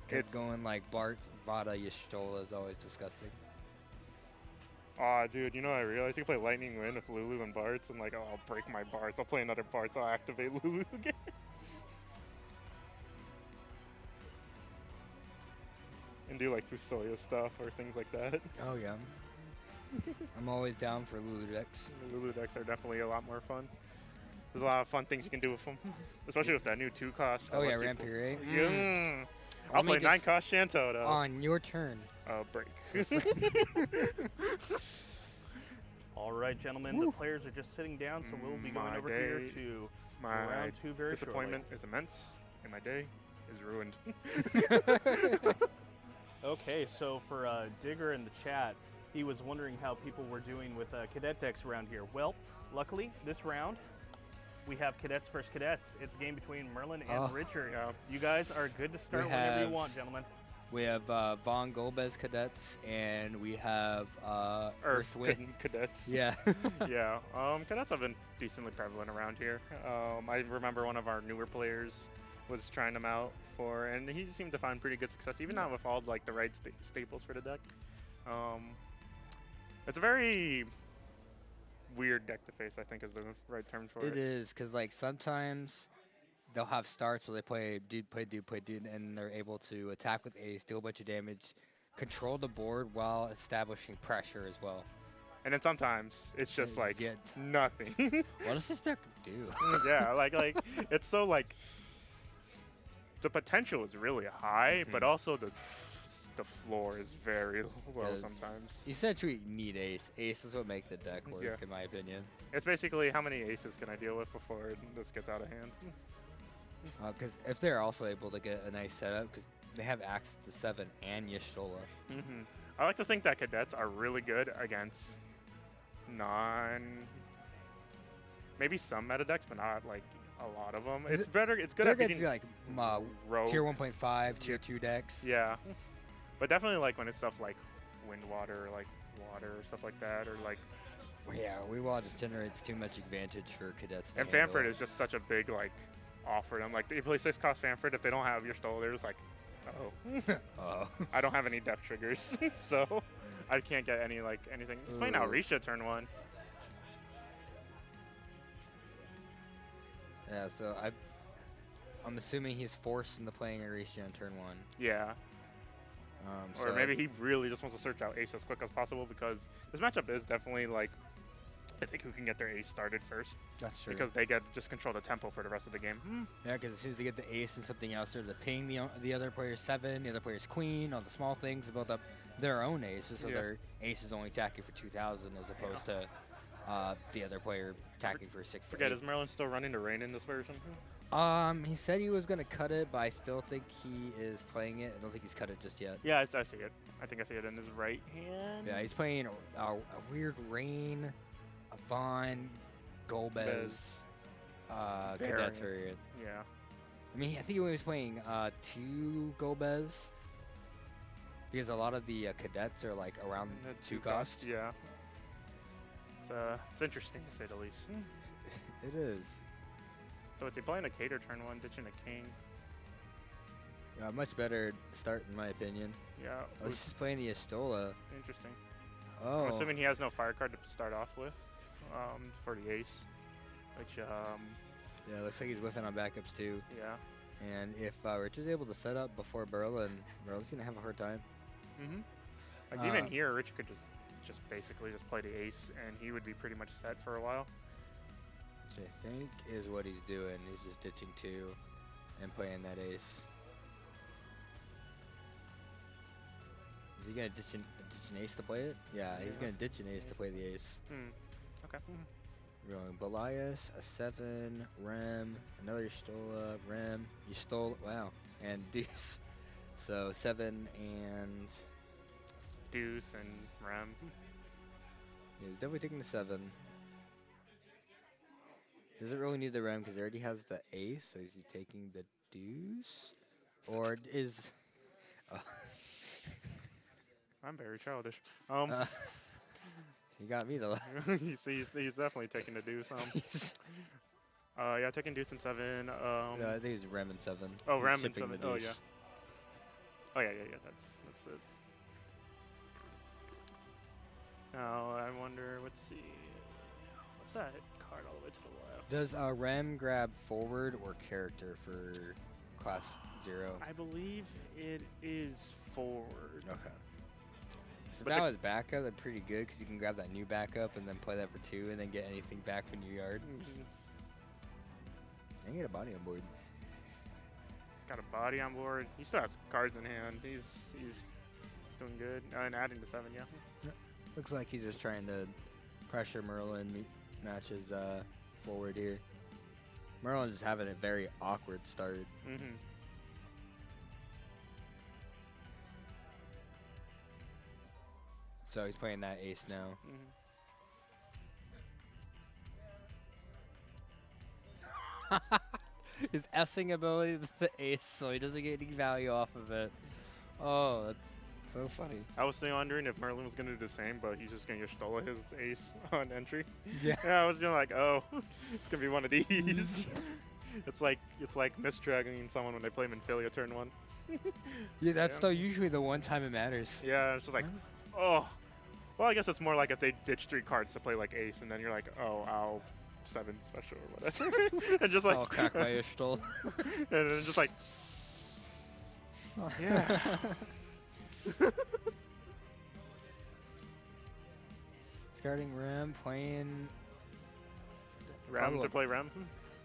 Because going like Bart, Vada, Y'shtola is always disgusting. Aw, dude, you know what I realized? You can play Lightning Wind with Lulu and Barts, and like, oh, I'll break my Barts. I'll play another Barts. I'll activate Lulu again. And do like Fusoya stuff or things like that. Oh, yeah. I'm always down for Lulu decks. The Lulu decks are definitely a lot more fun. There's a lot of fun things you can do with them, especially with that new 2-cost. Oh, yeah, Rampure. Yeah. I'll play 9-cost Shanto though. On your turn. Break. All right, gentlemen, the players are just sitting down, so we'll be going over here to My round 2 very disappointment is immense, and my day is ruined. Okay, so for Digger in the chat, he was wondering how people were doing with cadet decks around here. Well, luckily, this round, we have Cadets versus Cadets. It's a game between Merlin and Richard. Yeah. You guys are good to start whenever you want, gentlemen. We have Von Golbez Cadets, and we have Earthwind Cadets. Yeah. Yeah. Cadets have been decently prevalent around here. I remember one of our newer players was trying them out for, and he seemed to find pretty good success, even not with all like the right staples for the deck. It's a very weird deck to face, I think is the right term for it. It is, because like sometimes they'll have starts where they play dude, and they're able to attack with ace, deal a bunch of damage, control the board while establishing pressure as well. And then sometimes it's just like nothing. What does this deck do? Yeah, like it's so like the potential is really high, but also the floor is very low sometimes. Essentially, you need ace. Ace is what make the deck work, in my opinion. It's basically how many aces can I deal with before this gets out of hand. Because if they're also able to get a nice setup, because they have access to 7 and Y'shtola. I like to think that Cadets are really good against maybe some meta decks, but not like a lot of them. It's better. It's good at beating like rogue. tier 1.5, tier 2 decks. Yeah, but definitely like when it's stuff like wind water, or like water or stuff like that, or like. Yeah, Weewall just generates too much advantage for Cadets. And Fanford is just such a big like offer. I'm like, they play 6-cost Fanford. If they don't have your Stola, they're just like, oh, I don't have any death triggers, so I can't get any like anything. He's playing Aurisha turn 1. Yeah, so I'm assuming he's forced into playing Aurisha on turn 1. Yeah. Or so maybe he really just wants to search out ace as quick as possible, because this matchup is definitely like, I think who can get their ace started first. That's true. Because they just control the tempo for the rest of the game. Yeah, because as soon as they get the ace and something else, they're to ping the other player's 7, the other player's queen, all the small things to build up their own aces, so their ace is only attacking for 2,000 as opposed to the other player attacking for 6. Forget, is Merlin still running the rain in this version? He said he was gonna cut it, but I still think he is playing it. I don't think he's cut it just yet. Yeah, I see it. I think I see it in his right hand. Yeah, he's playing a weird rain, a Vaughn, Golbez, Cadets variant. Yeah. I mean, I think he was playing 2 Golbez, because a lot of the Cadets are like around 2 cost. Yeah. It's interesting to say the least. It is. So it's playing a Cater turn 1, ditching a king. Yeah, much better start in my opinion. Yeah. Let's just playing the Y'shtola. Interesting. Oh. I'm assuming he has no fire card to start off with for the ace, which yeah, looks like he's whiffing on backups too. Yeah. And if Richard's able to set up before Merlin's gonna have a hard time. Like even here, Richard could just basically just play the ace, and he would be pretty much set for a while. Which I think is what he's doing. He's just ditching 2 and playing that ace. Is he gonna ditch an ace to play it? Yeah, he's gonna ditch an ace to play the ace. Okay. We're going Belias, a 7, Rem, another Stola, Rem, you stole, wow, and Deuce. So 7 and Deuce and Rem. he's definitely taking the 7. Doesn't really need the Rem because he already has the ace, so is he taking the Deuce? Or is... I'm very childish. You got me though. he's definitely taking the Deuce. Yeah, taking Deuce and 7. No, I think it's Rem and 7. Oh, He's Rem and shipping 7. the Oh, Deuce. yeah. Oh, yeah. That's it. Now, I wonder, let's see. What's that card all the way to the left? Does Rem grab forward or character for class 0? I believe it is forward. Okay. So if But that the- was backup, that's pretty good because you can grab that new backup and then play that for 2 and then get anything back from your yard. Mhm. And get a body on board. He's got a body on board. He still has cards in hand. He's doing good. And adding to 7, yeah. Looks like he's just trying to pressure Merlin, match his forward here. Merlin's just having a very awkward start. Mm-hmm. So he's playing that ace now. Mm-hmm. His S-ing ability to the ace, so he doesn't get any value off of it. Oh, that's so funny. I was still wondering if Merlin was going to do the same, but he's just going to Stola his ace on entry. Yeah. Yeah, I was just like, oh, it's going to be one of these. It's like misdragging someone when they play Minfilia turn 1. Yeah, that's Yeah. still usually the one time it matters. Yeah, it's just like, oh. Well, I guess it's more like if they ditch 3 cards to play like ace, and then you're like, oh, I'll 7 special or whatever. And just like, I'll crack my Ishtal. and then just like, yeah. Discarding Rem, playing... Rem to play Rem.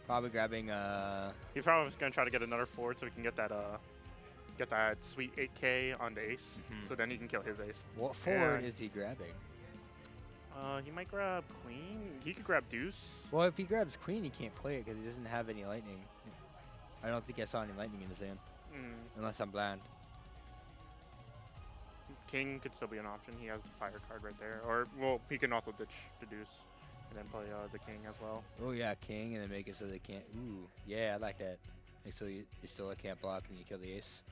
Probably grabbing... He's probably going to try to get another forward so he can get that sweet 8K on the ace. Mhm. So then he can kill his ace. What forward Yeah. is he grabbing? He might grab queen. He could grab deuce. Well, if he grabs queen, he can't play it because he doesn't have any lightning. I don't think I saw any lightning in his hand, unless I'm blind. King could still be an option. He has the fire card right there. Or, well, he can also ditch the deuce and then play the king as well. Oh yeah, king, and then make it so they can't... Ooh, yeah, I like that. Like, so you still can't block and you kill the ace.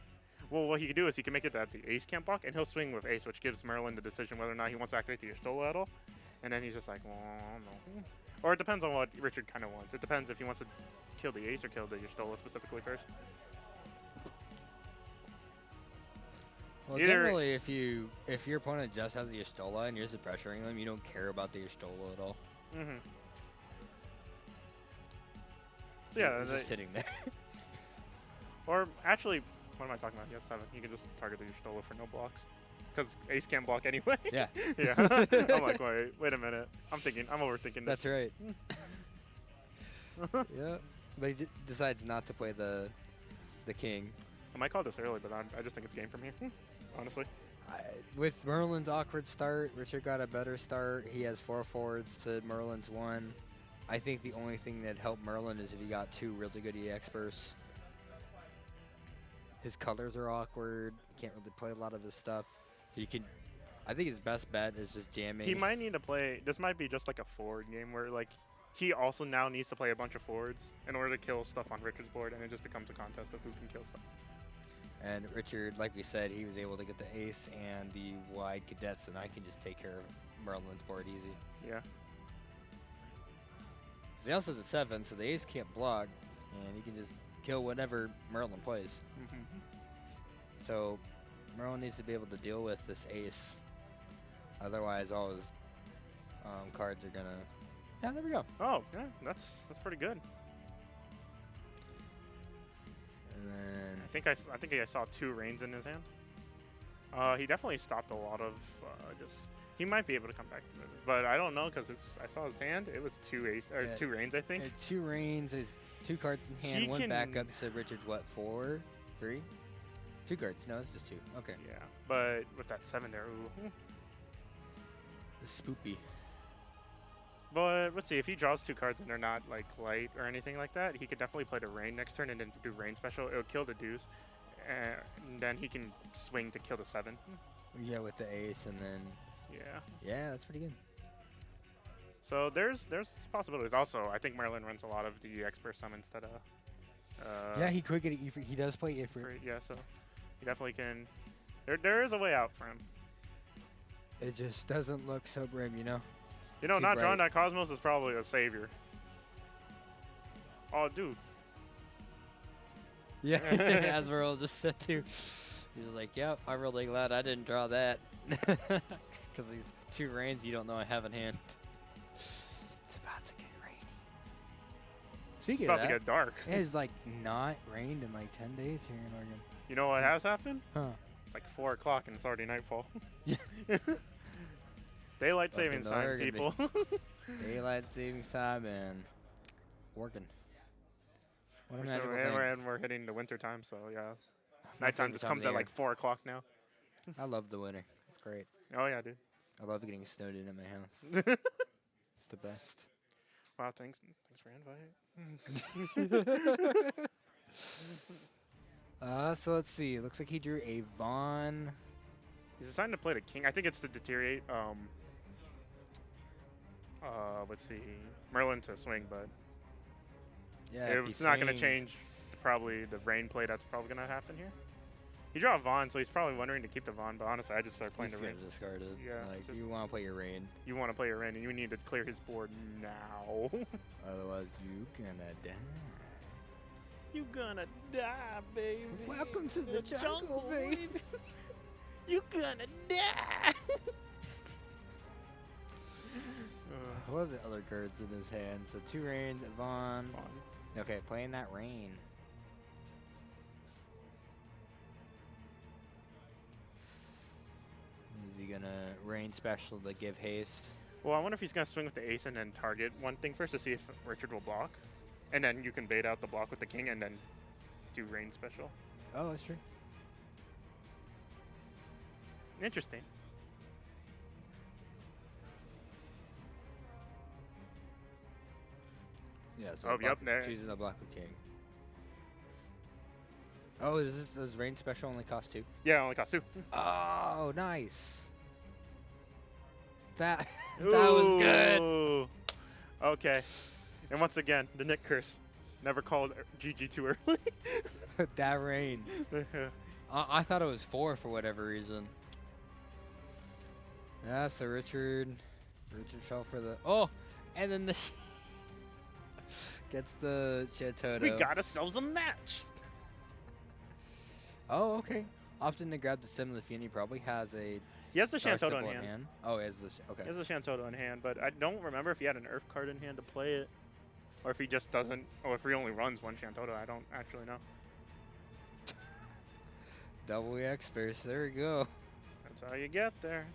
Well, what he can do is he can make it that the ace can't block, and he'll swing with ace, which gives Merlin the decision whether or not he wants to activate the Ishtola at all. And then he's just like, well, I don't know. Or it depends on what Richard kind of wants. It depends if he wants to kill the ace or kill the Ishtola specifically first. Well, Either- generally, if your opponent just has the Ishtola and you're just pressuring them, you don't care about the Ishtola at all. Mm-hmm. So yeah, it's just sitting there. or actually, what am I talking about? He has 7. You can just target the Ishtola for no blocks. Because ace can't block anyway. Yeah. Yeah. I'm like, wait a minute. I'm overthinking this. That's right. Yeah. But he decides not to play the king. I might call this early, but I just think it's game from here. Honestly. With Merlin's awkward start, Richard got a better start. He has 4 forwards to Merlin's 1. I think the only thing that helped Merlin is if he got 2 really good EX bursts. His colors are awkward. He can't really play a lot of his stuff. I think his best bet is just jamming. He might need to play. This might be just like a forward game where like he also now needs to play a bunch of forwards in order to kill stuff on Richard's board, and it just becomes a contest of who can kill stuff. And Richard, like we said, he was able to get the ace and the wide cadets, and I can just take care of Merlin's board easy. Yeah. He also has a 7, so the ace can't block, and he can just kill whatever Merlin plays. Mm-hmm. So Merlin needs to be able to deal with this ace. Otherwise, all his cards are gonna... Yeah, there we go. Oh, yeah, that's pretty good. And then... I think I saw 2 reigns in his hand. He definitely stopped a lot of just. He might be able to come back to it, but I don't know because I saw his hand. It was 2 reigns, I think. 2 reigns, there's 2 cards in hand, He 1 can- back up to Richard's, what, 4? 3? 2 cards. No, it's just 2. Okay. Yeah, but with that 7 there, ooh. It's spoopy. But let's see, if he draws 2 cards and they're not like light or anything like that, he could definitely play the Rain next turn and then do Rain special. It'll kill the deuce, and then he can swing to kill the 7. Yeah, with the ace and then. Yeah. Yeah, that's pretty good. So there's possibilities. Also, I think Merlin runs a lot of the expert summon instead of. Yeah, he could get an Ifrit. He does play Ifrit. Yeah, so he definitely can. There is a way out for him. It just doesn't look so grim, you know? You know, Too not drawing bright. that Cosmos is probably a savior. Oh, dude. Yeah, as Merle just said too. He was like, yep, I'm really glad I didn't draw that. Because these 2 rains you don't know I have in hand. It's about to get rainy. It's Speaking about of to that, get dark. it has like not rained in like 10 days here in Oregon. You know what has happened? Huh. It's like 4 o'clock and it's already nightfall. Yeah. Daylight Fucking savings time, Oregon, people. Daylight savings time and Oregon. What a So, magical and thing. we're hitting the winter time, so yeah. My Nighttime favorite just time comes of at the like 4 o'clock now. I love the winter. It's great. Oh yeah, dude. I love getting snowed in at my house. It's the best. Wow, thanks for invite. So let's see. It looks like he drew a Vaughn. He's deciding to play the king. I think it's to deteriorate. Let's see, Merlin to swing, but Yeah, if he it's not going to swings- change. Probably the rain play that's probably going to happen here. He drew a Vaughn, so he's probably wondering to keep the Vaughn. But honestly, I just started playing He's the gonna rain. discard it. Yeah, Like just- you want to play your rain, You want to play your rain, and you need to clear his board now. otherwise you gonna die. You gonna die, baby. Welcome to the jungle, baby. You gonna die. What are the other cards in his hand? So 2 rains, Vaughn. Okay, playing that rain. Is he gonna rain special to give haste? Well, I wonder if he's gonna swing with the ace and then target one thing first to see if Richard will block, and then you can bait out the block with the king and then do rain special. Oh, that's true. Interesting. Yeah. So Oh, yep, there. choosing a block with king. Oh, does rain special only cost 2? Yeah, it only costs 2. Oh, nice. That that was good. Ooh. Okay. And once again, the Nick curse. Never called GG too early. That rain. I thought it was 4 for whatever reason. Yeah, so Richard fell for the and then the gets the Chatoto. We got ourselves a match. Oh, okay. Opting to grab the Sim of the Fiend, he probably has a He has the star Shantoto symbol in hand. Oh, he has the okay. He has the Shantoto in hand, but I don't remember if he had an Earth card in hand to play it, or if he just doesn't, or if he only runs one Shantoto. I don't actually know. Double EX first. There we go. That's how you get there.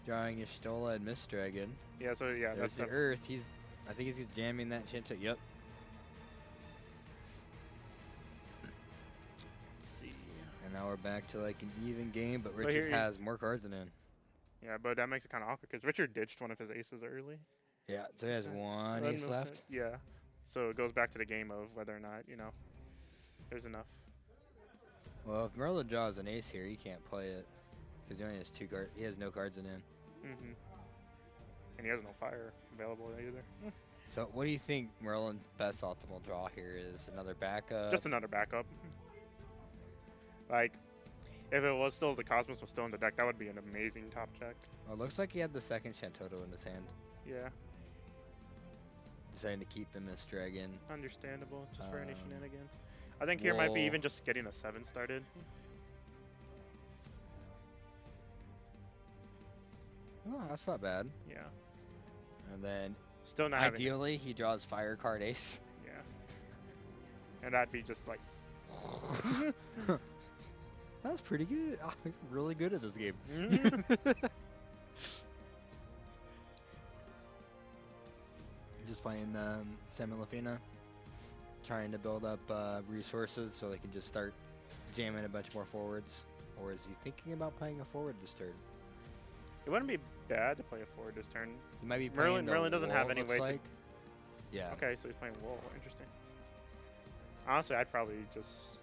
Drawing your Stola and Mist Dragon. Yeah, so yeah, There's that's the Earth. I think he's jamming that Shantoto. Yep. Let's see. And now we're back to like an even game, but But Richard here- has more cards than him. Yeah, but that makes it kind of awkward because Richard ditched one of his aces early. Yeah, so he has So- one That ace makes left. sense. Yeah. So it goes back to the game of whether or not, there's enough. Well, if Merlin draws an ace here, he can't play it because he only has 2 cards. He has no cards in hand. Mm-hmm. And he has no fire available either. So, what do you think Merlin's best optimal draw here is? Another backup? Just another backup. Like, if it was still the Cosmos was still in the deck, that would be an amazing top check. Oh, it looks like he had the second Shantoto in his hand. Yeah, Deciding to keep the Mist Dragon. understandable, just for any shenanigans. I think here might be even just getting a 7 started. Oh, that's not bad. Yeah. And then, Still not having. ideally, he draws Fire Card Ace. Yeah. And that'd be just like. That's pretty good. I'm really good at this game. Just playing Semilafina, trying to build up resources so they can just start jamming a bunch more forwards. Or is he thinking about playing a forward this turn? It wouldn't be bad to play a forward this turn. He might be playing Merlin doesn't have any way to. Yeah. Okay, so he's playing wool. Interesting. Honestly, I'd probably just.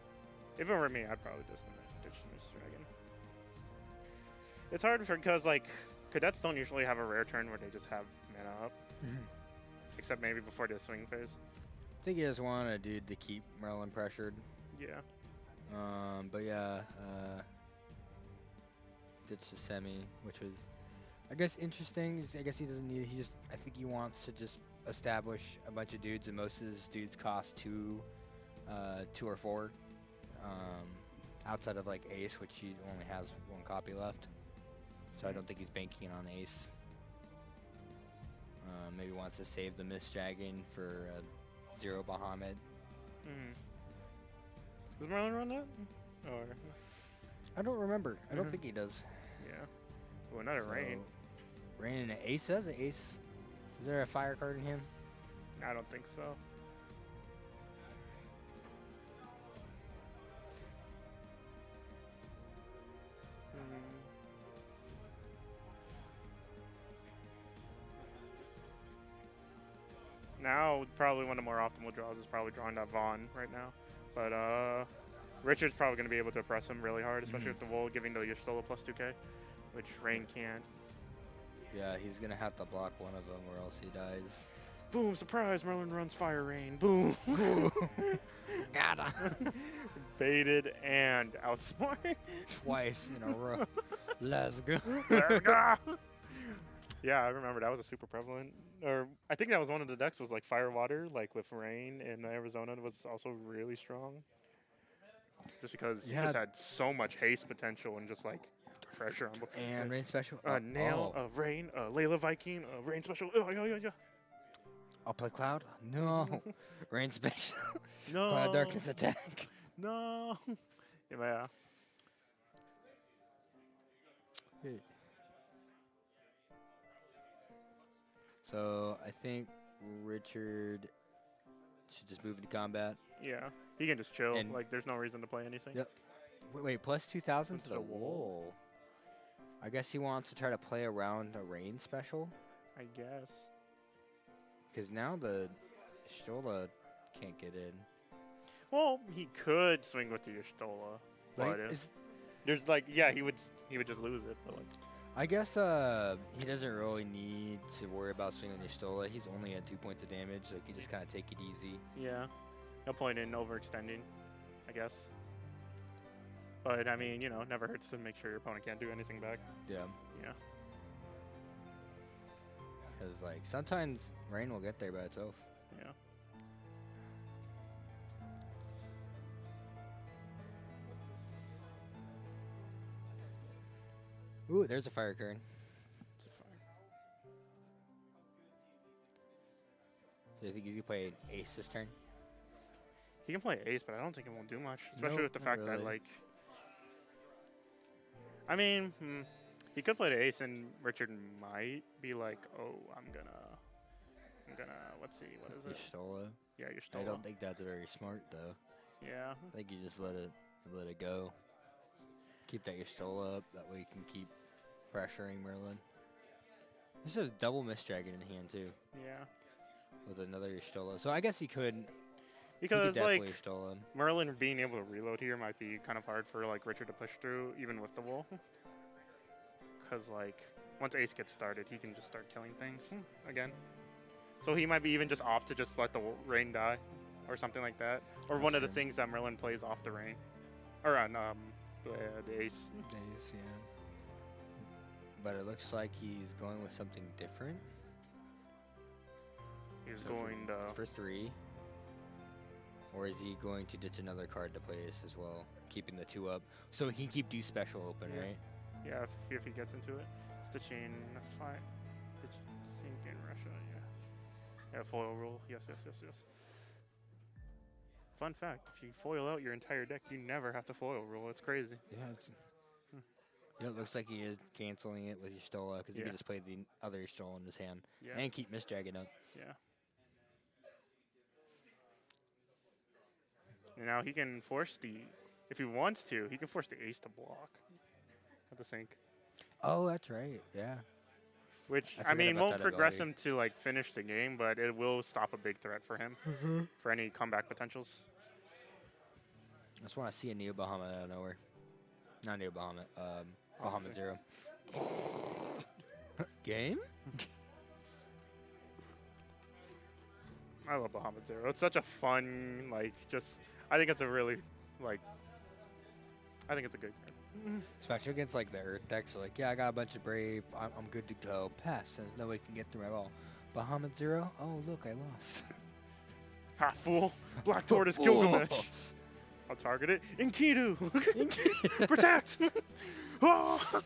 If it were me, I'd probably just ditch the Mist Dragon. It's hard because like cadets don't usually have a rare turn where they just have mana up, except maybe before the swing phase. I think he just wanted a dude to keep Merlin pressured. Yeah. But yeah, ditched the semi, which was, I guess, interesting. I guess he doesn't need it. I think he wants to just establish a bunch of dudes, and most of his dudes cost 2 or 4. Outside of like Ace, which he only has 1 copy left. So I don't think he's banking on Ace. Maybe wants to save the Mist Dragon for 0 Bahamut. Does Merlin run that? Or I don't remember. I don't think he does. yeah. Well, another rain. Rain and an Ace says an Ace. Is there a fire card in him? I don't think so. Now, probably one of the more optimal draws is probably drawing that Vaughn right now. But Richard's probably going to be able to press him really hard, especially with the Wool giving the Y'shtola plus 2k, which Rain can't. Yeah, he's going to have to block one of them or else he dies. Boom, surprise, Merlin runs Fire Rain. Boom. Got him. Baited and outsmarted. Twice in a row. Let's go. Yeah, I remember that was a super prevalent. Or I think that was one of the decks was like Fire Water, like with Rain in Arizona was also really strong. Just because he just had so much haste potential and just like pressure on. And Rain special. Nail, Rain, Layla Viking, Rain special. Yeah. I'll play Cloud. No. Rain special. No. Cloud Darkness attack. No. Yeah. So I think Richard should just move into combat. Yeah. He can just chill. And like there's no reason to play anything. Yep. Wait, plus 2,000 to the Wool. Wool. I guess he wants to try to play around a Rain special. I guess. Because now the Y'shtola can't get in. Well, he could swing with the Y'shtola, Right? but there's like, yeah, he would just lose it. But like, I guess he doesn't really need to worry about swinging Y'shtola. He's only at 2 points of damage. Like he just kind of take it easy. yeah, no point in overextending, I guess. But I mean, never hurts to make sure your opponent can't do anything back. Yeah. Yeah. Because like sometimes Rain will get there by itself. Yeah. Ooh, there's a fire current. It's a fire. Do you think you could play Ace this turn? He can play Ace, but I don't think it won't do much, especially with the not fact that really. like. I mean, he could play the Ace, and Richard might be like, "Oh, I'm gonna. Let's see, what is it? Y'shtola. Yeah, Y'shtola. I don't think that's very smart though. Yeah. I think you just let it go. Keep that Y'shtola up. That way you can keep pressuring Merlin. This has double Mist Dragon in hand too. Yeah. With another Y'shtola. So I guess he could. Because definitely like Y'shtola him. Merlin being able to reload here might be kind of hard for like Richard to push through, even with the Wool. Because like once Ace gets started, he can just start killing things again. So he might be even just opt to just let the Rain die, or something like that, or one of the things that Merlin plays off the Rain, or on the Ace. Ace, yeah. But it looks like he's going with something different. He's So going to. for 3. Or is he going to ditch another card to play Ace as well, keeping the 2 up, so he can keep Do Special open, Yeah. right? Yeah, if he gets into it. Stitching, fine. Sink in Russia, yeah. Yeah, foil rule, yes. Fun fact, if you foil out your entire deck, you never have to foil rule. It's crazy. Yeah. Yeah, it looks like he is canceling it with Y'shtola because he Yeah. can just play the other Y'shtola in his hand Yeah. and keep Mist Dragon up. Yeah. And now he can force if he wants to, he can force the Ace to block at the sink. Oh, that's right. Yeah. Which, I I forgot mean, about won't that progress ability. him to, like, finish the game, but it will stop a big threat for him for any comeback potentials. I just want to see a Neo Bahamut out of nowhere. Not Neo Bahamut. Bahamut Zero. Game? I love Bahamut Zero. It's such a fun, like, just, I think it's a really, like, I think it's a good card. Especially against like the Earth decks. Like, yeah, I got a bunch of Brave. I'm good to go. Pass. There's no way can get through at all. Bahamut Zero. Oh, look, I lost. Ha, fool. Black Tortoise Gilgamesh. I'll target it. Enkidu. Protect. Ah!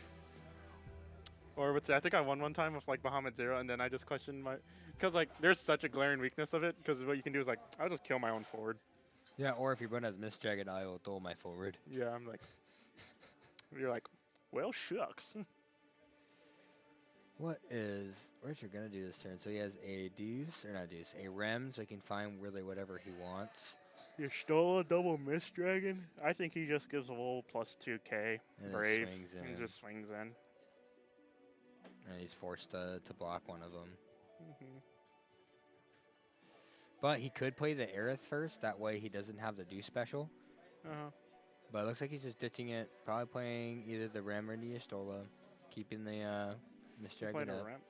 Or what's that? I think I won one time with like Bahamut Zero, and then I just questioned my, because like there's such a glaring weakness of it. Because what you can do is like I'll just kill my own forward. Yeah, or if your opponent has Mist Dragon, I will throw my forward. Yeah, I'm like, you're like, well, shucks. What is Richard gonna do this turn? So he has a Deuce, or not Deuce, a Rem, so he can find really whatever he wants. You stole a double Mist Dragon? I think he just gives a little plus 2k And Brave swings and in. just swings in. And he's forced to block one of them. Mm-hmm. But he could play the Aerith first. That way he doesn't have the Deuce special. Uh-huh. But it looks like he's just ditching it. Probably playing either the Rem or the Estola. Keeping the Mist Dragon Playing a up. ramp.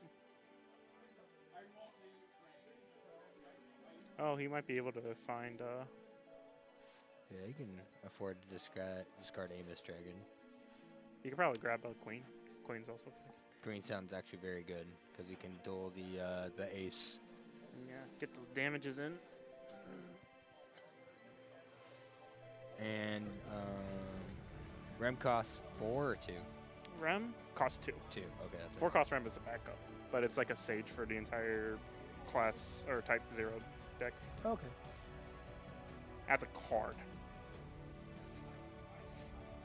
Oh, he might be able to find. Yeah, he can afford to discard a Mist Dragon. You could probably grab a queen. Queen's also. Green sounds actually very good because he can duel the ace. Yeah, get those damages in. And Rem costs 4 or 2? Rem costs 2. 2. Okay. That's 4 cost Rem is a backup, but it's like a sage for the entire class or type 0 deck. okay. That's a card.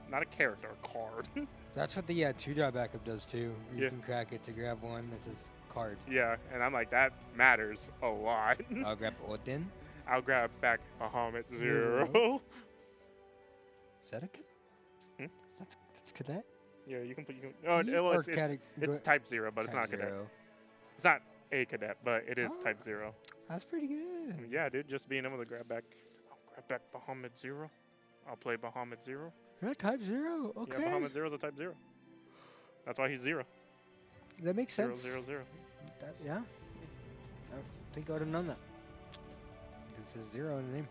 Not a character, a card. That's what the 2-drop backup does too. You Yeah. can crack it to grab one. This is card. Yeah, and I'm like, that matters a lot. I'll grab Odin. I'll grab back Bahamut Zero. 0. Is that a cadet? Hmm? That's cadet? Yeah, you can put. Oh, You- well, or it's cate- it's type 0, but it's type not cadet. 0. It's not a cadet, but it is Oh. type 0. That's pretty good. Yeah, dude, just being able to grab back. I'll grab back Bahamut 0. I'll play Bahamut 0. Yeah, type 0. Okay. Yeah, Bahamut 0 is a type 0. That's why he's 0. That makes 0, sense. 0, 0. Yeah. I think I would have known that. Because there's 0 in the name.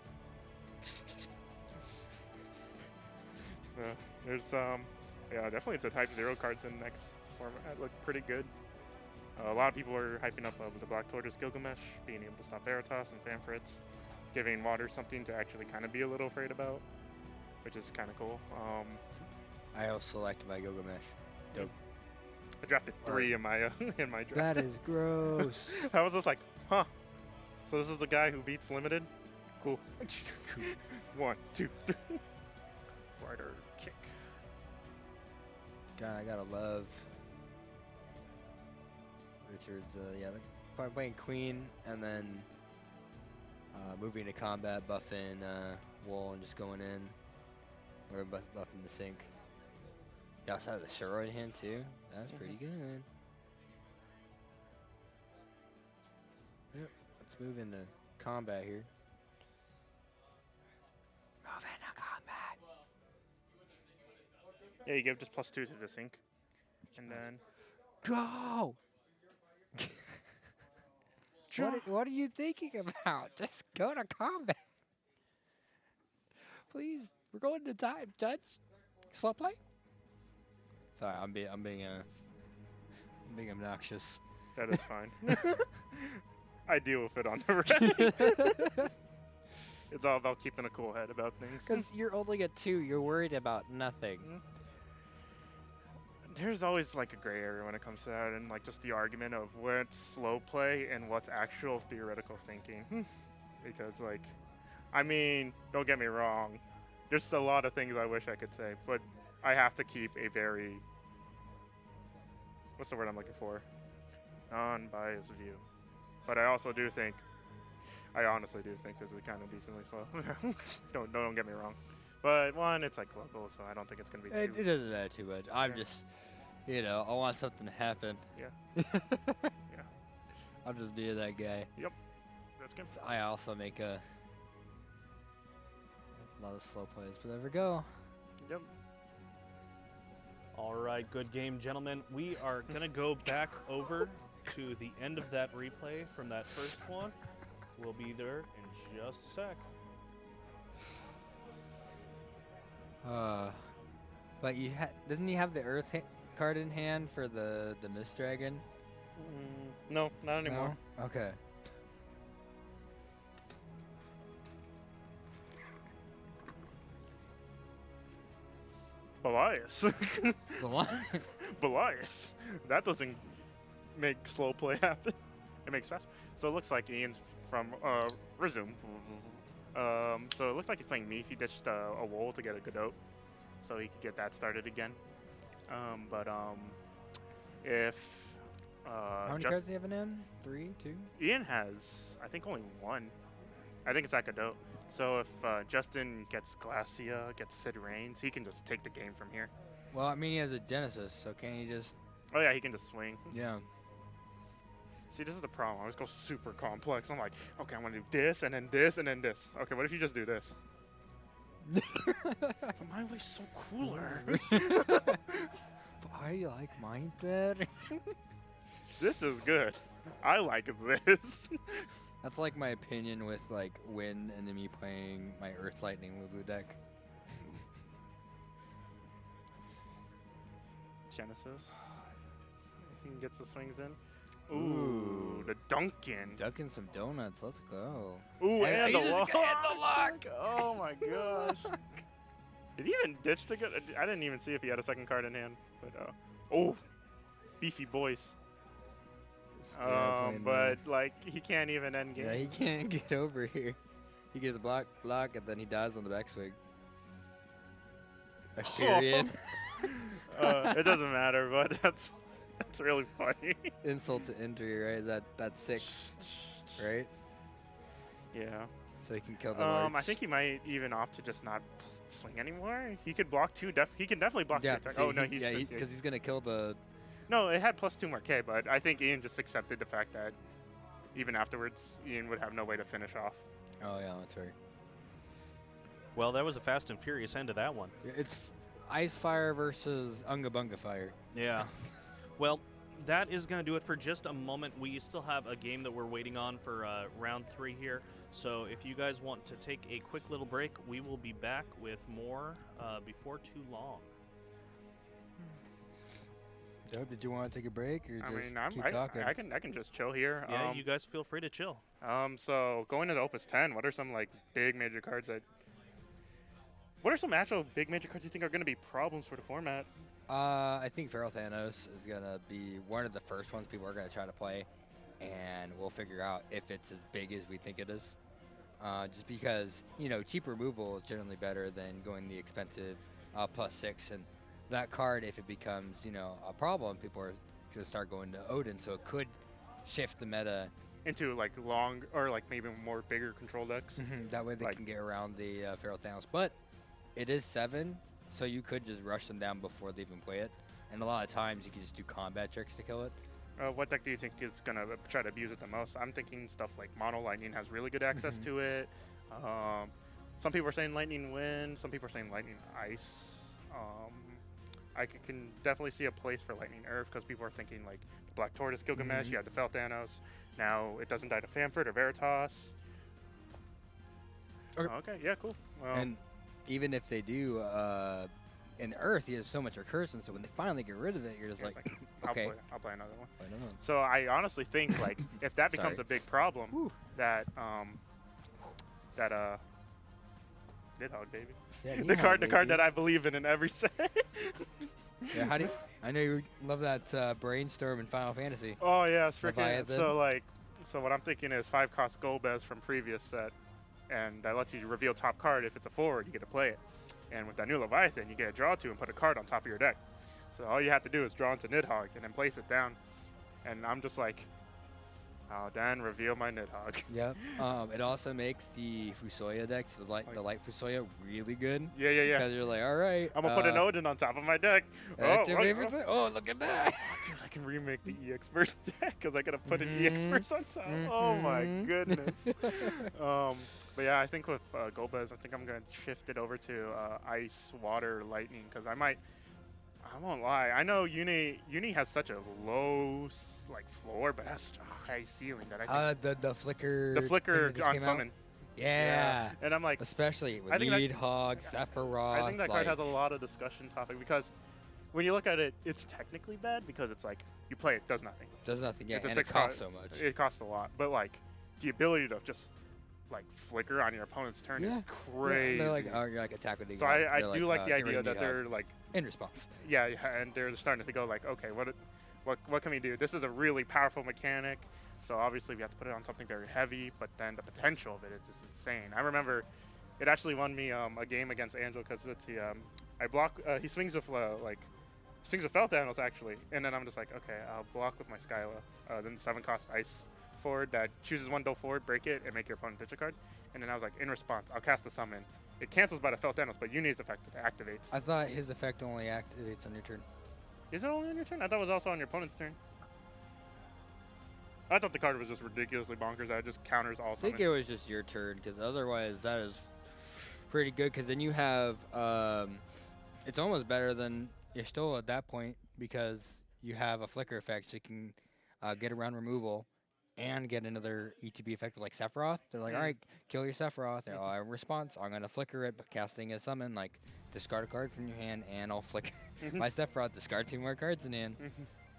There's yeah, definitely it's a type 0 cards in the next format. It looked pretty good. A lot of people are hyping up the Black Tortoise Gilgamesh, being able to stop Veritas and Fanfritz, giving Water something to actually kind of be a little afraid about, which is kind of cool. I also selected my Gilgamesh. Dope. I drafted 3 in my in my draft. That is gross. I was just like, huh. So this is the guy who beats Limited? Cool. 1, 2, 3. Rider kick. God, I gotta love Richard's. Yeah, probably playing Queen and then moving to combat, buffing Wool and just going in, or buffing the Sync. You also have the Shiro in hand too. That's pretty good. Yep. Let's move into combat here. Move into combat. Yeah, you give just +2 to the sync. And then Go! What are you thinking about? Just go to combat. Please, we're going to time, Judge. Slow play. Sorry, I'm being obnoxious. that is fine. I deal with it on the right. It's all about keeping a cool head about things. Because you're only at 2, you're worried about nothing. There's always like a gray area when it comes to that, and like just the argument of what's slow play and what's actual theoretical thinking. Because like, I mean, don't get me wrong, there's a lot of things I wish I could say, but I have to keep a very, what's the word I'm looking for? Non-biased view. But I also do think, I honestly do think this is kind of decently slow. don't get me wrong. But one, it's like local, so I don't think it's gonna be too. It doesn't matter too much. I'm just, You know, I want something to happen. Yeah. Yeah. I'll just be that guy. Yep. That's good. So I also make a lot of slow plays, but there we go. Yep. All right, good game, gentlemen. We are going to go back over to the end of that replay from that first one. We'll be there in just a sec. But didn't you have the Earth card in hand for the Mist Dragon? No, not anymore. No? Okay. Belias. The one. Belias. That doesn't make slow play happen. It makes fast. So it looks like Ian's from Resume. So it looks like he's playing me. He ditched a Wool to get a Godot, so he could get that started again. If How many cards do you have in hand? 3, 2? Ian has, I think, only one. I think it's that Godot. So if Justin gets Glacia, gets Sid Reigns, he can just take the game from here. Well, I mean, he has a Genesis, so can't he just... Oh yeah, he can just swing. Yeah. See, this is the problem. I always go super complex. I'm like, okay, I'm going to do this, and then this, and then this. Okay, what if you just do this? But my way's so cooler. But I like mine better. This is good. I like this. That's like my opinion with like Wind and then me playing my Earth Lightning Lulu deck. Genesis. See if he gets the swings in. Ooh, the Duncan. Dunkin' some donuts. Let's go. Ooh, and the he just lock. got the lock. Oh my gosh. Did he even ditch to get? I didn't even see if he had a second card in hand. But oh, beefy boys. But like he can't even end game. Yeah, he can't get over here. He gets a block, and then he dies on the backswing. Period. It doesn't matter, but that's really funny. Insult to injury, right? That's 6, right? Yeah. So he can kill the I large. think he might even opt to just not swing anymore. He could block 2. He can definitely block 2 attacks. See, Oh no, he's because he's gonna kill the. No, it had +2 more K, but I think Ian just accepted the fact that even afterwards, Ian would have no way to finish off. Oh yeah, that's right. Well, that was a fast and furious end to that one. It's Ice Fire versus Unga Bunga Fire. Yeah. Well, that is going to do it for just a moment. We still have a game that we're waiting on for round 3 here. So if you guys want to take a quick little break, we will be back with more before too long. Joe, did you want to take a break or just keep talking? I can just chill here. Yeah, you guys feel free to chill. So going into Opus 10, what are some like big major cards that? What are some actual big major cards you think are going to be problems for the format? I think Feral Thanos is going to be one of the first ones people are going to try to play, and we'll figure out if it's as big as we think it is. Just because, cheap removal is generally better than going the expensive +6, and that card, if it becomes, a problem, people are going to start going to Odin, so it could shift the meta into like long or like maybe more bigger control decks. That way they can get around the Feral Thanos. But it is 7, so you could just rush them down before they even play it. And a lot of times you can just do combat tricks to kill it. What deck do you think is going to try to abuse it the most? I'm thinking stuff like Mono Lightning has really good access to it. Some people are saying Lightning Wind. Some people are saying Lightning Ice. I can definitely see a place for Lightning Earth because people are thinking like the Black Tortoise Gilgamesh. You had the Fel Thanos. Now it doesn't die to Famford or Veritas. Okay, yeah, cool. And even if they do, in Earth, you have so much recursion, so when they finally get rid of it, you're just like, okay. I'll play another one. Play another one. So I honestly think like if that becomes a big problem, that Nidhogg, baby. Yeah, the card that I believe in every set. Yeah, I know you love that brainstorm in Final Fantasy. Oh yeah, it's freaking. Leviathan. So what I'm thinking is 5-cost Golbez from previous set, and that lets you reveal top card. If it's a forward, you get to play it. And with that new Leviathan, you get a draw to and put a card on top of your deck. So all you have to do is draw into Nidhogg and then place it down. And I'm just like, Oh, Dan, reveal my Nidhogg. Yep. It also makes the Fusoya decks, the light Fusoya, really good. Yeah, yeah, yeah. Because you're like, all right. I'm gonna put an Odin on top of my deck. Oh, look at that. Dude, I can remake the EX Burst deck because I gotta put an EX Burst on top. Oh my goodness. But yeah, I think with Golbez, I think I'm gonna shift it over to Ice, Water, Lightning because I won't lie. I know Uni has such a low floor, but has such a high ceiling that I think The flicker. the flicker thing that just on came out? summon. Yeah. And I'm like, Especially with I think that- Nidhogg, Sephiroth. I think that card has a lot of discussion topic because when you look at it, it's technically bad because it's like you play it, does nothing. Does nothing. Yeah, It's a and it 6 costs so cost- much. It costs a lot, but like the ability to just flicker on your opponent's turn is crazy. Yeah, they're like, oh, you're like attack with so I do like the idea that they're like, in response. yeah, and they're starting to go like, okay, what can we do? This is a really powerful mechanic, so obviously we have to put it on something very heavy, but then the potential of it is just insane. I remember it actually won me a game against Angel because let's see, I block, he swings with swings with Felthanos actually, and then I'm just like, okay, I'll block with my Skyla, then 7-cost Ice forward that chooses 1 build forward, break it, and make your opponent ditch a card. And then I was like, in response, I'll cast a summon. It cancels by the Felthanos, but Uni's effect activates. I thought his effect only activates on your turn. Is it only on your turn? I thought it was also on your opponent's turn. I thought the card was just ridiculously bonkers. That it just counters all I think summons. it was just your turn, because otherwise that is pretty good, because then you have, it's almost better than you're still at that point, because you have a flicker effect, so you can get around removal and get another ETB effect like Sephiroth. They're like, all right, kill your Sephiroth. And in response, I'm going to flicker it, but casting a summon, like discard a card from your hand, and I'll flicker my Sephiroth, discard 2 more cards in hand.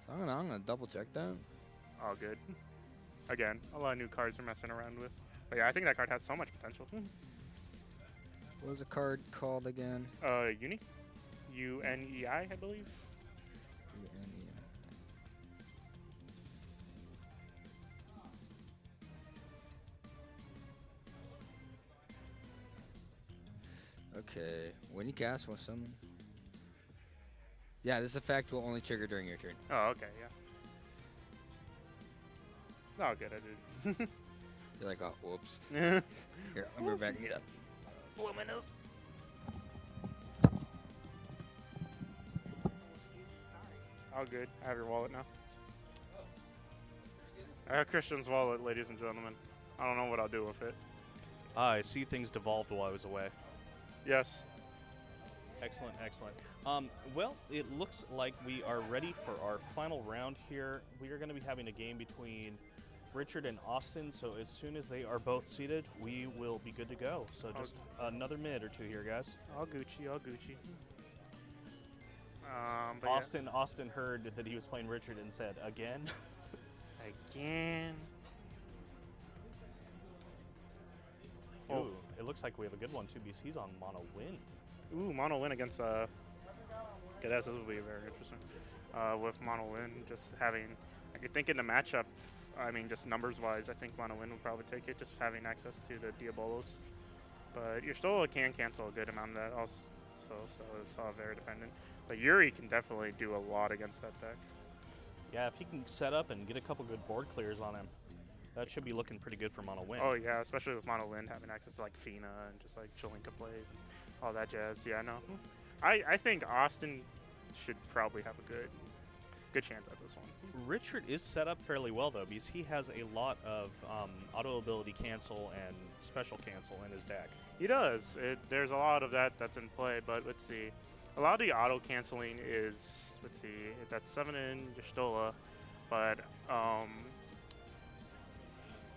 So I'm gonna double check that. All good. Again, a lot of new cards we're messing around with. But yeah, I think that card has so much potential. What was the card called again? Uni? UNEI, I believe. Okay, when you cast one summon. Yeah, this effect will only trigger during your turn. Oh, okay, yeah. Oh, good, I did. You're like, oh, whoops. Here, I'm going back and get up. Blow my nose. All good. I have your wallet now. I have Christian's wallet, ladies and gentlemen. I don't know what I'll do with it. I see things devolved while I was away. Yes. Excellent, excellent. Well, it looks like we are ready for our final round here. We are going to be having a game between Richard and Austin, so as soon as they are both seated, we will be good to go. So just another minute or two here, guys. All Gucci, all Gucci. But Austin heard that he was playing Richard and said, again? Again. Ooh, it looks like we have a good one, too, because he's on mono win. Ooh, mono win against Cadets. This will be very interesting. With mono win, just having, I could think in the matchup, I mean, just numbers-wise, I think mono win would probably take it, just having access to the Diabolos. But you're still can cancel a good amount of that also, so it's all very dependent. But Yuri can definitely do a lot against that deck. Yeah, if he can set up and get a couple good board clears on him, that should be looking pretty good for mono win. Oh yeah, especially with mono win having access to like Fina and just like Chilinka plays and all that jazz. Yeah, no, I think Austin should probably have a good chance at this one. Richard is set up fairly well though, because he has a lot of auto ability cancel and special cancel in his deck. He does. There's a lot of that's in play, but let's see. A lot of the auto canceling is, let's see, that's 7 in Y'shtola, but I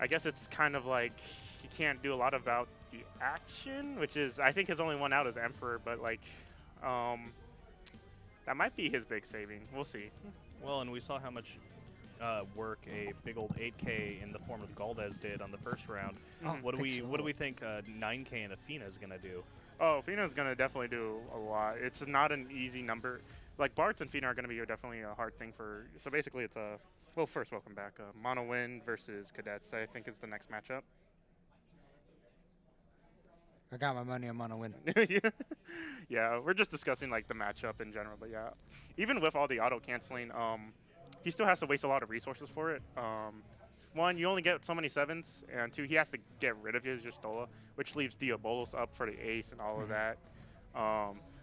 guess it's kind of like he can't do a lot about the action, which is, I think his only one out is Emperor, but like, that might be his big saving. We'll see. Well, and we saw how much work a big old 8K in the form of Galdes did on the first round. What do we think 9K and Athena is gonna do? Oh, Fina's gonna definitely do a lot. It's not an easy number. Like Bartz and Fina are gonna be definitely a hard thing for. So basically, it's a well. First, welcome back. Mono Win versus Cadets. I think is the next matchup. I got my money on mono win. Yeah, we're just discussing like the matchup in general, but yeah, even with all the auto canceling, he still has to waste a lot of resources for it. one, you only get so many 7s, and 2, he has to get rid of his Justola, which leaves Diabolos up for the ace and all of that.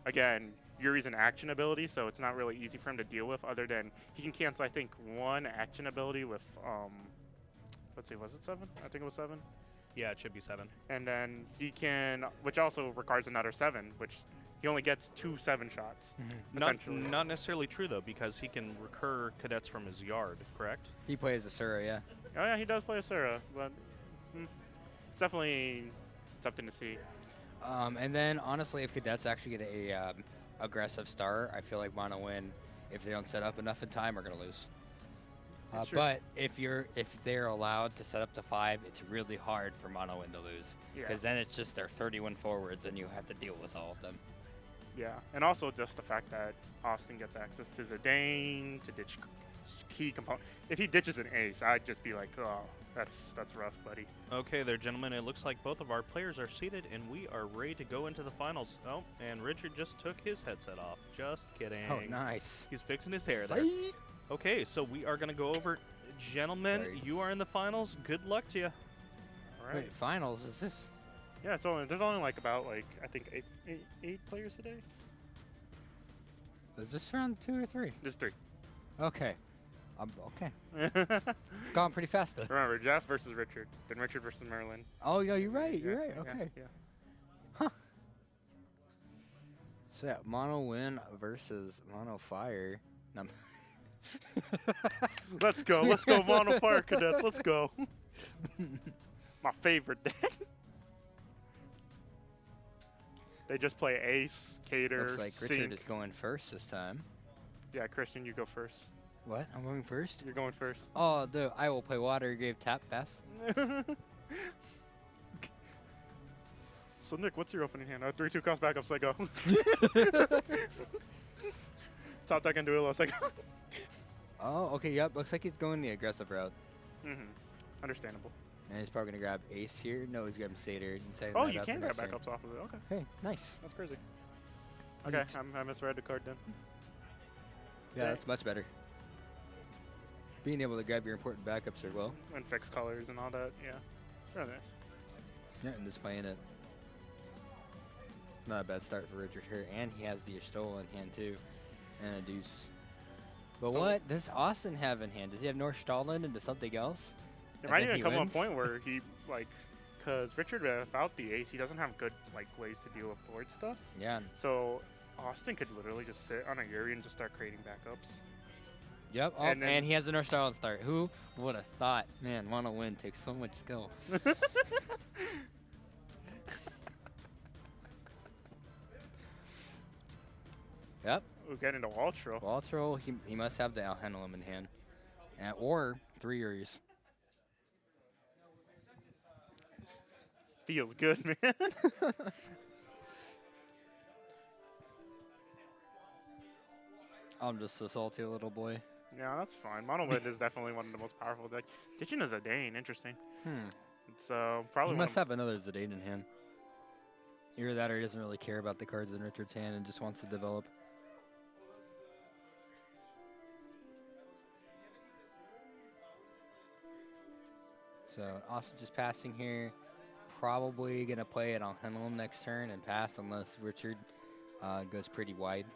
Again, Yuri's an action ability, so it's not really easy for him to deal with, other than he can cancel, I think, 1 action ability with, let's see, was it 7? I think it was 7. Yeah, it should be 7. And then he can, which also requires another 7, which he only gets 2 7 shots, essentially. Not necessarily true, though, because he can recur cadets from his yard, correct? He plays Asura, yeah. Oh, yeah, he does play Asura, but it's definitely something to see. And then, honestly, if cadets actually get a aggressive start, I feel like Mono Win, if they don't set up enough in time, are going to lose. That's true. But if they're allowed to set up to 5, it's really hard for Mono Win to lose. Yeah. Because then it's just their 31 forwards, and you have to deal with all of them. Yeah, and also just the fact that Austin gets access to Zidane to ditch key component. If he ditches an ace, I'd just be like, oh, that's rough, buddy. Okay there, gentlemen. It looks like both of our players are seated, and we are ready to go into the finals. Oh, and Richard just took his headset off. Just kidding. Oh, nice. He's fixing his hair there. Okay, so we are going to go over. Gentlemen, Sorry. you are in the finals. Good luck to you. All right. Wait, finals? Is this? Yeah, there's only like about I think eight players today. Is this round 2 or 3? There's 3. Okay. Okay. It's gone pretty fast, though. Remember, Jeff versus Richard, then Richard versus Merlin. Oh, yeah, you're right. Yeah, You're right. yeah, Okay. Yeah. So, yeah, Mono Win versus Mono Fire. Let's go. Let's go, Mono Fire Cadets. Let's go. My favorite deck. They just play Ace, Cater, Looks like Sync. Richard is going first this time. Yeah, Christian, you go first. What? I'm going first? You're going first. Oh, the I will play water gave tap pass. So, Nick, what's your opening hand? 3-2 cost backup, so I go. Top deck and duelo, so I go. Oh, okay, yep. Looks like he's going the aggressive route. Understandable. And he's probably going to grab Ace here. No, he's grabbing Satyr. And setting Oh, that you up can the grab next turn. backups off of it. Okay. Hey, nice. That's crazy. Okay, Neat. I misread the card then. Yeah, Okay. that's much better. Being able to grab your important backups are well. And fix colors and all that, yeah. Very nice. Yeah, and just playing it. Not a bad start for Richard here. And he has the Ashtola in hand, too. And a deuce. But So- what does Austin have in hand? Does he have North Stalin into something else? There And might then even he come wins? a point where he, because Richard, without the ace, he doesn't have good, ways to deal with board stuff. Yeah. So Austin could literally just sit on a Yuri and just start creating backups. Yep. Oh, And then- and he has the North Stalin start. Who would have thought? Man, Mono Win takes so much skill. Yep. We'll get into Ultra. Waltro, he must have the Alhenilum in hand. Or 3 Uris. Feels good, man. I'm just a salty little boy. Yeah, that's fine. Mono Wind is definitely one of the most powerful decks. Ditching is a Dane, interesting. It's probably He one must of, have another Zidane in hand. Either that or he doesn't really care about the cards in Richard's hand and just wants to develop. So Austin just passing here. Probably going to play it on Henlem next turn and pass unless Richard goes pretty wide.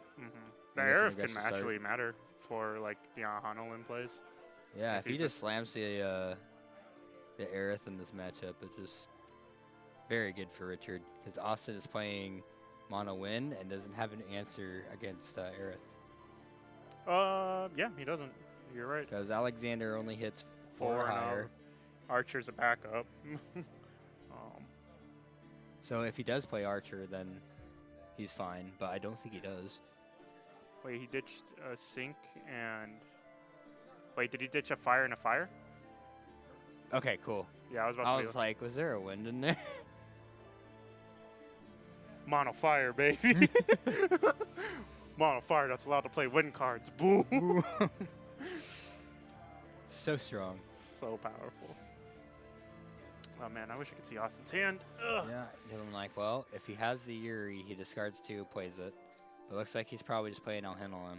The And gets an Aerith can aggressive start. actually matter for the Hanolin plays. Yeah, If if he he's a- just slams the Aerith in this matchup, it's just very good for Richard. Because Austin is playing Mono Win and doesn't have an answer against Aerith. Yeah, he doesn't. You're right. Because Alexander only hits 4 and, higher. Archer's a backup. So if he does play Archer, then he's fine. But I don't think he does. Wait, he ditched a Sync and... Wait, did he ditch a Fire and a Fire? Okay, cool. Yeah, I was about I to was like, was there a wind in there? Mono Fire, baby. Mono Fire that's allowed to play wind cards. Boom. So strong. So powerful. Oh man, I wish I could see Austin's hand. Ugh. Yeah, I'm like, well, if he has the Yuri, he discards 2, plays it. It looks like he's probably just playing Alhenilum.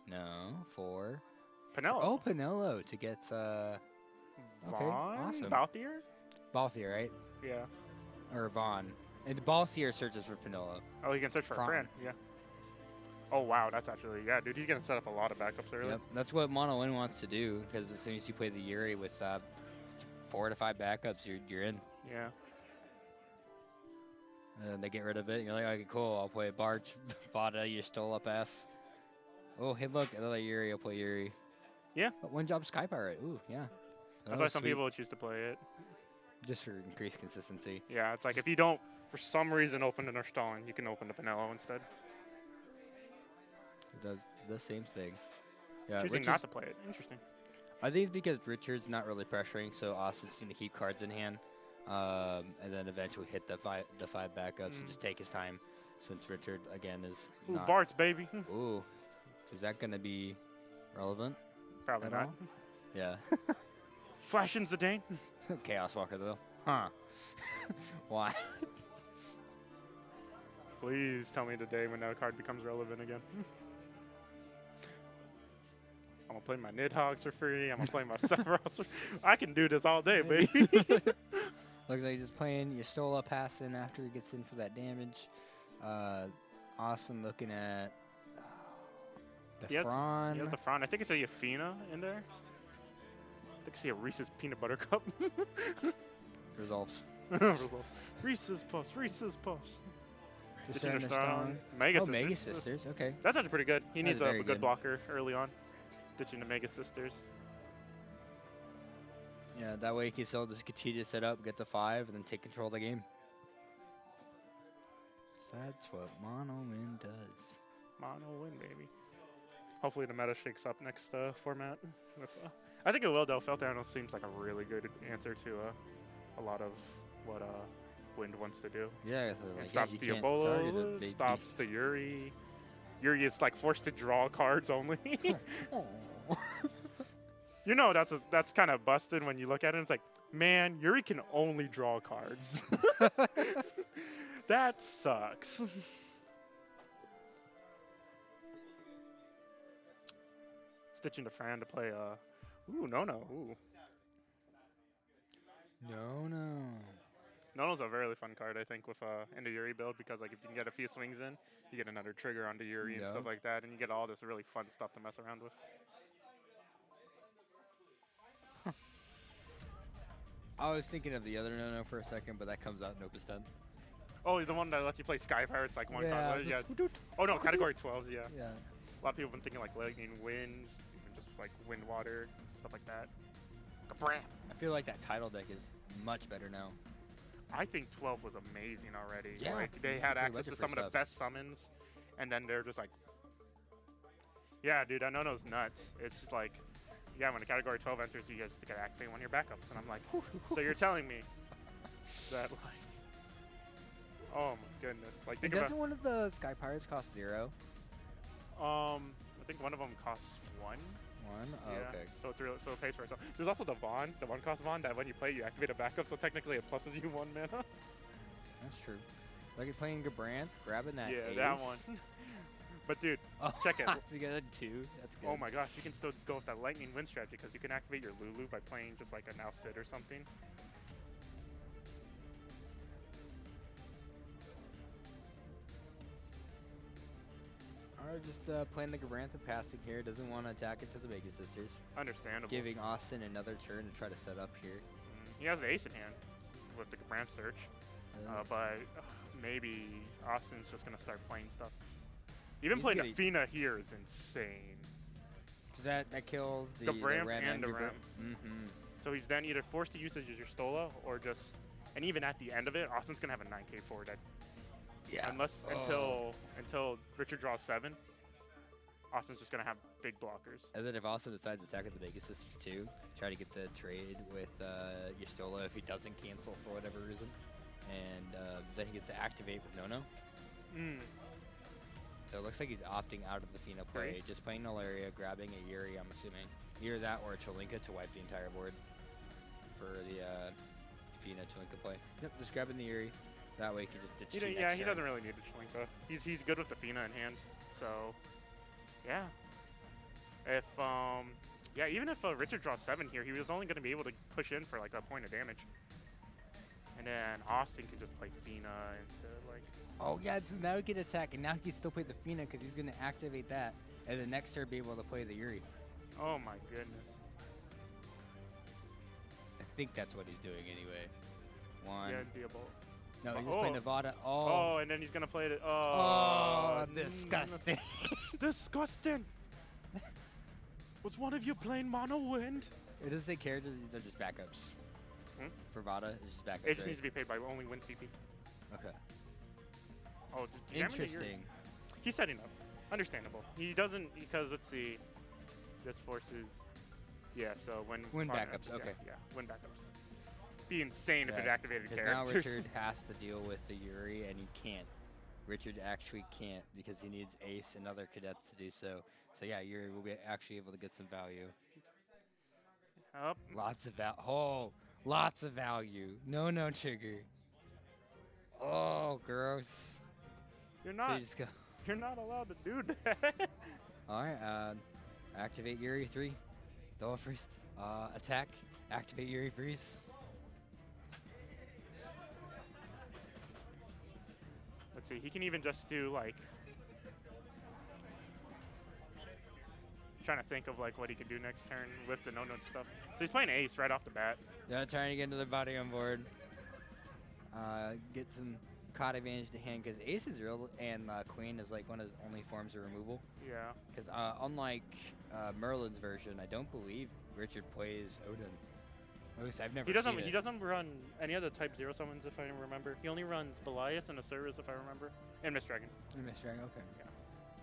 No, 4. Penelope. Oh, Pinello to get Okay, Vaughn? awesome. Balthier? Balthier, right? Yeah. Or Vaughn. And Balthier searches for Panola. Oh, he can search for Fran. a Fran. Yeah. Oh, wow. That's actually, yeah, dude. He's going to set up a lot of backups early. Yep, that's what Mono Win wants to do, because as soon as you play the Yuri with 4 to 5 backups, you're in. Yeah. And they get rid of it, and you're like, okay, cool, I'll play Barch, Vada, you stole up ass. Oh, hey, look, another Yuri, I'll play Yuri. Yeah. But one job Sky Pirate, ooh, yeah. That's That why was some sweet. people would choose to play it. Just for increased consistency. Yeah, it's like if you don't, for some reason, open it or stalling, you can open the Pinello instead. It does the same thing. Yeah, Choosing Richard's, not to play it. Interesting. I think it's because Richard's not really pressuring, so Austin's going to keep cards in hand, and then eventually hit the five backups and just take his time, since Richard, again, is Ooh, not... Bart's, baby. Ooh, is that going to be relevant? Probably At not. all? Yeah. Flash in Zidane. Chaos Walker, though. Huh. Why? Please tell me the day when that card becomes relevant again. I'm going to play my Nidhogg's for free. I'm going to play my Sephiroth. I can do this all day, baby. Looks like he's just playing Yestola passing after he gets in for that damage. Austin looking at the Fron. He has the Fron. I think it's a Yafina in there. I think I see a Reese's Peanut Butter Cup. Resolves. Reese's Puffs. Reese's Puffs. Just Ditching setting the the Stone. stone. Mega Oh, Sisters. Mega Sisters. Okay. That's actually pretty good. He That needs is a very good good. blocker early on. Ditching the Mega Sisters. Yeah, that way he can still just continue to set up, get to 5, and then take control of the game. So that's what Mono Win does. Mono win, baby. Hopefully the meta shakes up next format. With, I think it will, though. Feltano seems like a really good answer to a lot of what Wind wants to do. Yeah, It like, stops you the can't target a Ebola, baby. stops the Yuri. Yuri is like forced to draw cards only. You know that's kind of busted when you look at it. It's like, man, Yuri can only draw cards. That sucks. Stitching to Fran to play ooh, no. Ooh. No. Nono's a really fun card, I think, with in the Yuri build, because like if you can get a few swings in, you get another trigger onto Yuri and Yeah. stuff like that, and you get all this really fun stuff to mess around with. I was thinking of the other No for a second, but that comes out in Opus 10. Oh, the one that lets you play Sky Pirates like one Yeah, card. Yeah. just- Oh no, category 12s. Yeah. Yeah. A lot of people have been thinking like lightning winds, even just like wind water, stuff like that. Kabram! I feel like that title deck is much better now. I think 12 was amazing already. Yeah. Like they You had can access play to some of legendary the stuff. best summons, and then they're just like, yeah, dude, I know it's nuts. It's just like, yeah, when a category 12 enters, you guys gotta activate one of your backups, and I'm like, so you're telling me that like, oh my goodness, like think Doesn't one of the Sky Pirates cost 0? about, I think one of them costs 1. 1? Oh, Yeah. okay. So it's so it pays for itself. There's also the Vaughn, the 1 cost Vaughn, that when you play, you activate a backup, so technically it pluses you 1 mana. That's true. Like you're playing Gabranth, grabbing that Yeah, ace. that one. But dude, Oh, check it. so you got a 2. That's good. Oh my gosh, you can still go with that lightning wind strategy, because you can activate your Lulu by playing just like a now Sid or something. Alright, just playing the Gabranth and passing here. Doesn't want to attack it to the Mega Sisters. Understandable. Giving Austin another turn to try to set up here. He has the ace in hand with the Ramp search, but maybe Austin's just gonna start playing stuff. Even He's playing gonna- Athena here is insane. Cause that kills the Gabranth Ram and the Gabranth. Ram. Mm-hmm. So he's then either forced to use it as your Stola, or just, and even at the end of it, Austin's gonna have a 9k forward. Yeah. Unless until Richard draws 7, Austin's just gonna have big blockers. And then if Austin decides to attack at the Mega Sisters too, try to get the trade with Yestola if he doesn't cancel for whatever reason. And then he gets to activate with Nono. So it looks like he's opting out of the Fina play, Okay. just playing Nolaria, grabbing a Yuri, I'm assuming. Either that or a Cholinka to wipe the entire board for the Fina Cholinka play. Yep, just grabbing the Yuri. That way he can just ditch two Yeah, next he turn. doesn't really need the Cholinka. He's good with the Fina in hand. So, yeah. If Yeah, even if Richard draws 7 here, he was only going to be able to push in for like a point of damage. And then Austin can just play Fina into like. Oh yeah, so now he can attack, and now he can still play the Fina because he's gonna activate that, and the next turn be able to play the Yuri. Oh my goodness. I think that's what he's doing anyway. One. Yeah, it'd be a bolt. No, he's just playing Nevada. Oh. Oh, and then he's gonna play it. Oh, disgusting. Disgusting. Was one of you playing mono wind? It doesn't say characters; they're just backups. For Vada, it's just backups. It just right? needs to be paid by only win CP. Okay. Oh, Interesting. He's setting up. Understandable. He doesn't because let's see. This forces. Yeah. So when Win Vada- backups, yeah, okay. Yeah. Win backups. Be insane if it Yeah, activated Because characters. now Richard has to deal with the Yuri, and he can't. Richard actually can't because he needs Ace and other cadets to do so. So yeah, Yuri will be actually able to get some value. Up. Lots of lots of value. No trigger. Oh, gross. You're So not. you just go. You're not allowed to do that. All right. Activate Yuri 3. Double freeze. Attack. Activate Yuri freeze. Let's see. He can even just do like. Trying to think of like what he could do next turn with the no stuff. So he's playing Ace right off the bat. Yeah, trying to get another body on board. Get some card advantage to hand because Ace is real and Queen is like one of his only forms of removal. Yeah. Because unlike Merlin's version, I don't believe Richard plays Odin. At least I've never He doesn't. seen He it. doesn't run any other type 0 summons if I remember. He only runs Belias and Osiris if I remember, and Mist Dragon. Miss Dragon, okay. Yeah.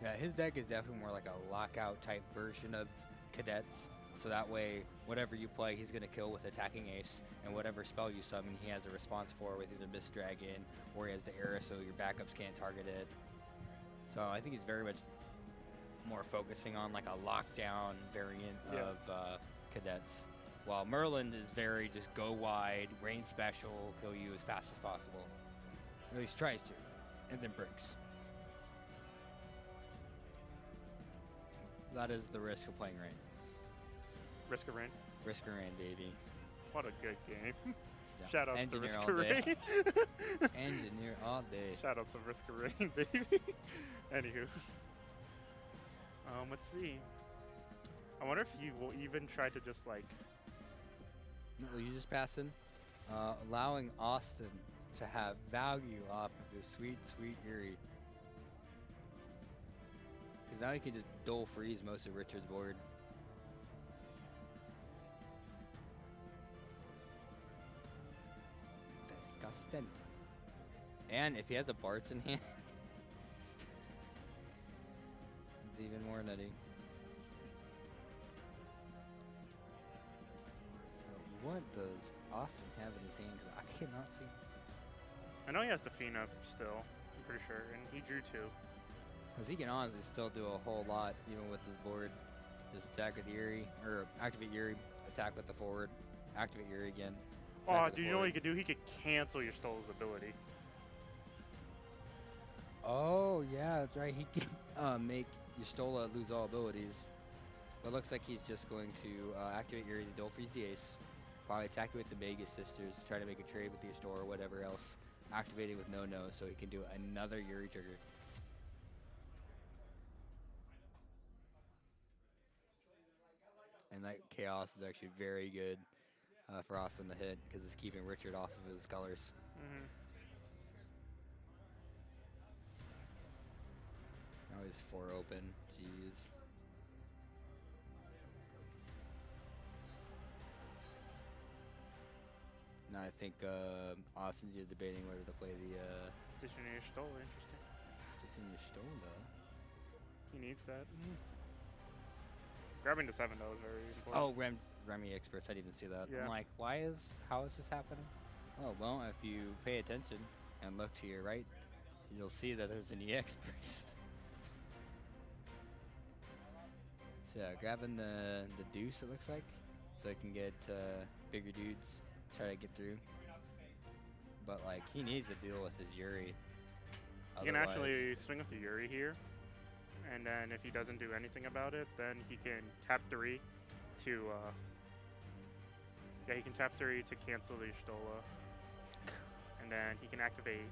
Yeah, his deck is definitely more like a lockout type version of Cadets. So that way, whatever you play, he's going to kill with attacking Ace, and whatever spell you summon, he has a response for with either Mist Dragon or he has the Era, so your backups can't target it. So I think he's very much more focusing on like a lockdown variant of Cadets, while Merlin is very just go wide, rain special, kill you as fast as possible. Or at least tries to, and then breaks. That is the risk of playing rain. Risk of Rain. Risk of rain, baby. What a good game. Yeah. Shout outs to Engineer Risk all of day. Rain. Engineer all day. Shout outs to Risk of Rain, baby. Anywho. Let's see. I wonder if you will even try to just like. No, you just passing, allowing Austin to have value off of this sweet, sweet Yuri. Because now he can just dole freeze most of Richard's board. Disgusting. And if he has a Bart's in hand, it's even more nutty. So what does Austin have in his hand? Because I cannot see. I know he has Defina still. I'm pretty sure, and he drew 2. Because he can honestly still do a whole lot, even with his board. Just attack with Yuri, or activate Yuri, attack with the forward, activate Yuri again. attack Oh, with the do you know what he forward. could do? He could cancel your Stola's ability. Oh, yeah, that's right. He can make your Stola lose all abilities. But it looks like he's just going to activate Yuri to dual freeze the ace, probably attack it with the Mega Sisters, try to make a trade with your store or whatever else, activate it with no so he can do another Yuri trigger. And that chaos is actually very good for Austin to hit because it's keeping Richard off of his colors. Mm-hmm. Now he's 4 open. Jeez. Now I think Austin's just debating whether to play the Addition to your Stola, interesting. Continue Stola. He needs that. Grabbing the 7 though is very important. Oh, Remy experts. I didn't even see that. Yeah. I'm like, how is this happening? Oh, well, if you pay attention and look to your right, you'll see that there's an EX priest. So yeah, grabbing the deuce, it looks like, so I can get bigger dudes, try to get through. But like, he needs to deal with his Yuri. You can Otherwise- actually swing with the Yuri here, and then if he doesn't do anything about it, then he can tap 3 to, yeah, he can tap 3 to cancel the Stola. And then he can activate,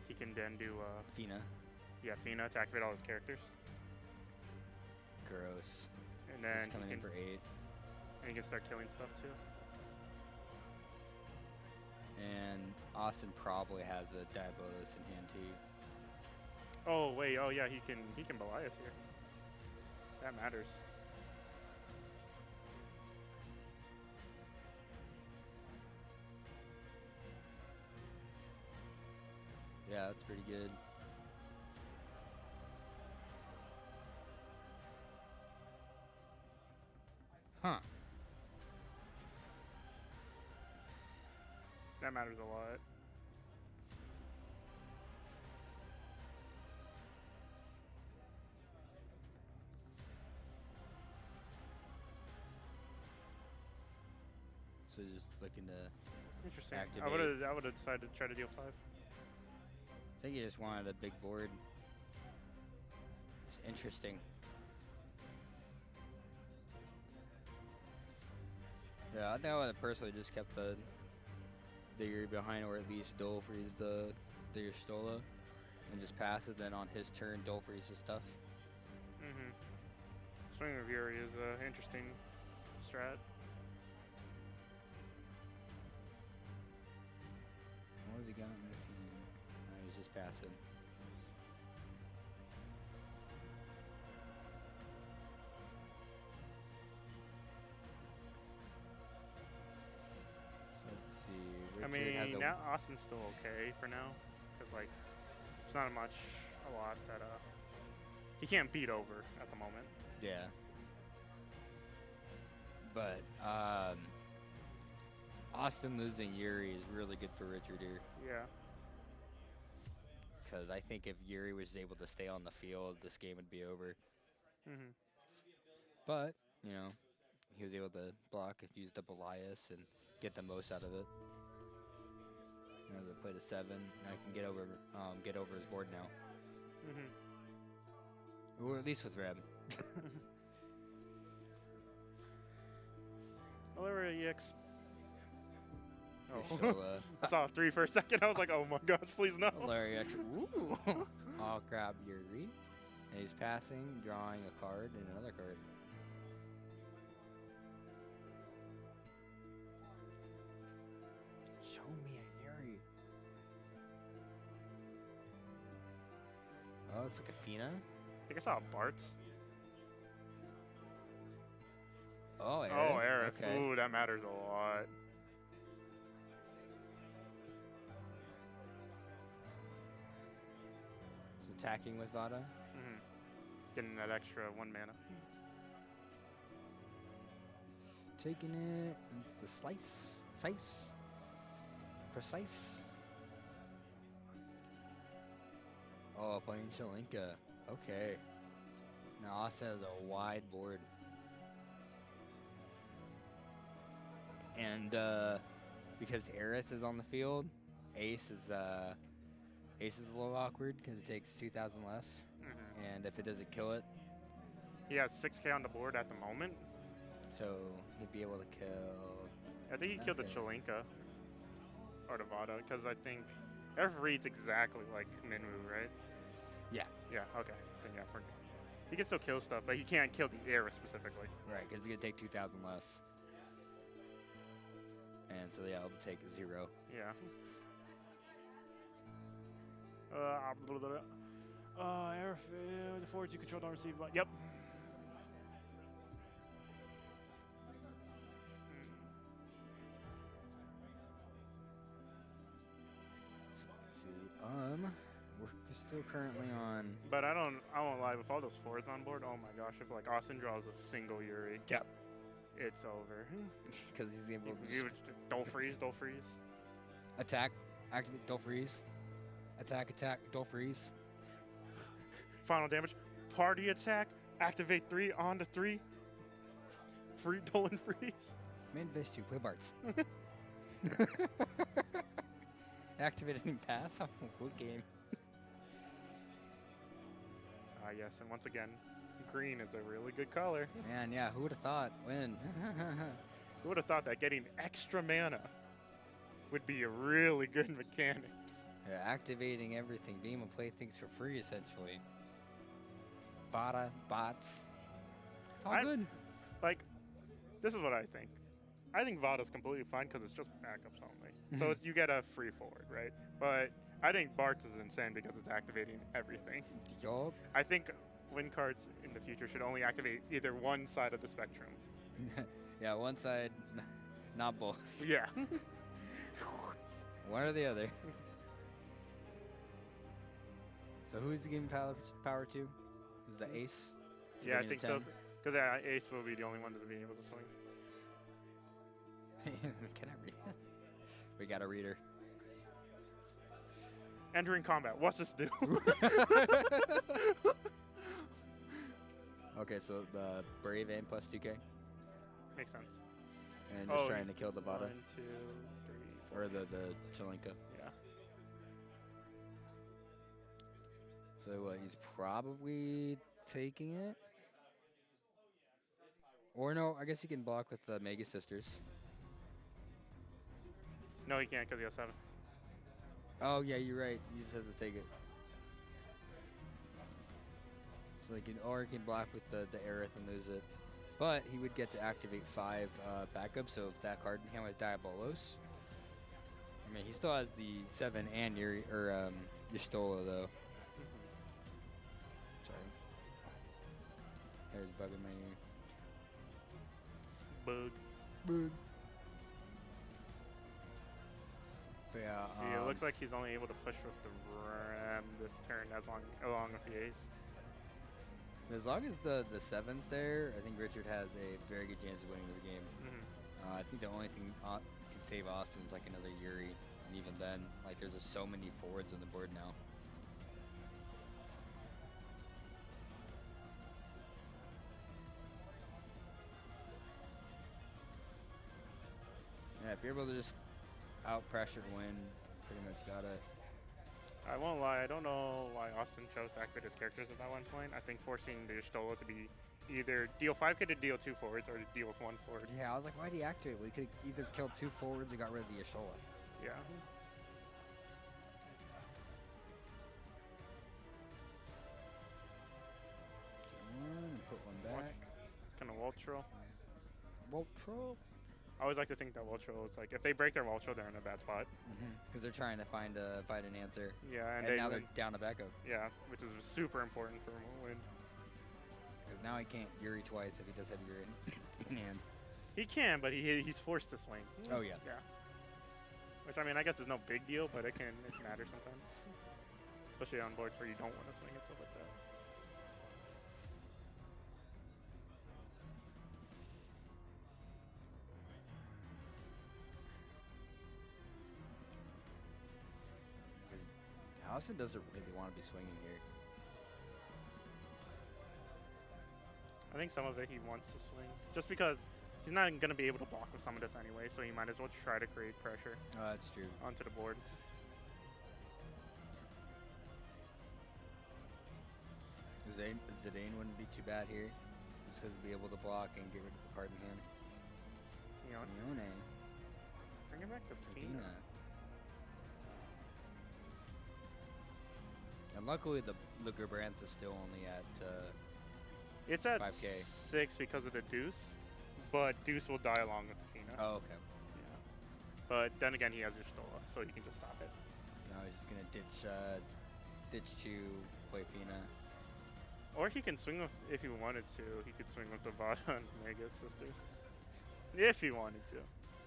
he can then do, Fina. yeah, Fina to activate all his characters. Gross. And then He's coming he in can, for 8. and he can start killing stuff too. And Austin probably has a Diabolus in hand too. Oh wait, oh yeah, he can belie us here. That matters. Yeah, that's pretty good. Huh. That matters a lot. So just looking to. Interesting. Activate. I would have decided to try to deal 5. I think you just wanted a big board. It's interesting. Yeah, I think I would have personally just kept the Yuri behind, or at least Dole freeze the Stola, and just pass it. Then on his turn, Dole freeze his stuff. Mm-hmm. Swing of Yuri is an interesting strat. What was he got in this game? No, he was just passing. So let's see. I Richard has mean, a now Austin's still okay for now, because like, there's not a lot that he can't beat over at the moment. yeah. But Austin losing Yuri is really good for Richard here. Yeah. Because I think if Yuri was able to stay on the field, this game would be over. Mm-hmm. But, you know, he was able to block, use the Belias, and get the most out of it. You know, they played a 7. Now he can get over his board now. Mm-hmm. Or at least with Reb. Hilarious EX. Oh. Stola. I saw 3 for a second. I was like, oh my gosh, please no. Hilarious. Ooh. I'll grab Yuri. And he's passing, drawing a card, and another card. Show me a Yuri. Oh, it's like a Fina. I think I saw Bart's. Oh, Aerith. Oh, Aerith. Okay. Ooh, that matters a lot. It's attacking with Vada. Mm-hmm. Getting that extra 1 mana. Taking it. It's the slice. Precise. Oh, playing Chelinka. Okay. Now Austin has a wide board. And because Eris is on the field, Ace is a little awkward because it takes 2,000 less. Mm-hmm. And if it doesn't kill it, He has 6k on the board at the moment. so he'd be able to kill. I think he killed the Okay. Chelinka. Or the Vada, because I think Aerith reads exactly like Minwu, right? Yeah. Yeah, okay. Then yeah, we're good. He can still kill stuff, but he can't kill the Aerith specifically. Right, because it's going to take 2,000 less. And so, yeah, it'll take 0. Yeah. Aerith, the forwards you control don't receive. Yep. Let's see. We're still currently on. But I won't lie, with all those forwards on board, oh my gosh, if like Austin draws a single Yuri, Yep. it's over. Because he's able to You don't freeze. attack, activate, don't freeze. Attack, don't freeze. Final damage, party attack, activate 3 onto 3. Free Dolan freeze. Main Vish 2, play Barts. Activating pass? Oh, good game. Ah, yes, and once again, green is a really good color. Man, yeah, who would have thought? When? Who would have thought that getting extra mana would be a really good mechanic? Yeah, activating everything, being able to play things for free, essentially. Vada, bots. It's all good. Like, this is what I think. I think Vada's completely fine because it's just backups only. So you get a free forward, right? But I think Bart's is insane because it's activating everything. Yup. I think win cards in the future should only activate either one side of the spectrum. Yeah, one side, not both. Yeah. One or the other. So who's he giving power to? Is the ace? Yeah, I Giving think it so. 10? Because Ace will be the only one that's being able to swing. Can I read this? We got a reader. Entering combat. What's this do? Okay, so the Brave and plus 2k? Makes sense. And just trying to kill the Vada. 1, 2, 3, 4. Or the Chelenka. Yeah. So what, he's probably taking it? Or no, I guess he can block with the Mega Sisters. No, he can't because he has 7. Oh yeah, you're right. He just has to take it. So he can, or he can block with the Aerith and lose it. But he would get to activate 5 backups, so if that card in hand was Diabolos. I mean, he still has the 7 and Yuri, or Y'shtola though. Sorry. There's a bug in my ear. Bug. Bug. But yeah, See, it looks like he's only able to push with the Ram this turn along with the Ace. as long as the 7's there, I think Richard has a very good chance of winning this game. I think the only thing can save Austin is like another Yuri, and even then, like there's just so many forwards on the board now. Yeah, if you're able to just out pressure and win, pretty much got it. I won't lie, I don't know why Austin chose to activate his characters at that one point. I think forcing the Y'shtola to be either deal 5k to deal 2 forwards or to deal with 1 forward. Yeah, I was like, why did he activate? Well, he could have either killed 2 forwards or got rid of the Y'shtola. Yeah. Put one back. Kind of Waltro. Voltro. I always like to think that Waltro is like, if they break their Waltro, they're in a bad spot. Because they're trying to find an answer. Yeah, and And now they're down a backup. yeah, which is super important for him to win. Because now he can't Yuri twice if he does have Yuri in hand. He can, but he's forced to swing. Oh, yeah. Yeah. Which, I mean, I guess is no big deal, but it can matter sometimes. Especially on boards where you don't want to swing and stuff like that. Allison doesn't really want to be swinging here. I think some of it he wants to swing. Just because he's not going to be able to block with some of this anyway, so he might as well try to create pressure That's true. onto the board. Zidane wouldn't be too bad here. Just because he'd be able to block and get rid of the card in hand. Yone. Bring it back to Fina. And luckily the Gabranth is still only at It's at 5K. 6 because of the Deuce, but Deuce will die along with the Fina. Oh, okay. Yeah. But then again, he has Y'shtola, so he can just stop it. Now he's just gonna ditch to play Fina. Or he can swing with, if he wanted to, he could swing with the Vada and Mega Sisters. If he wanted to.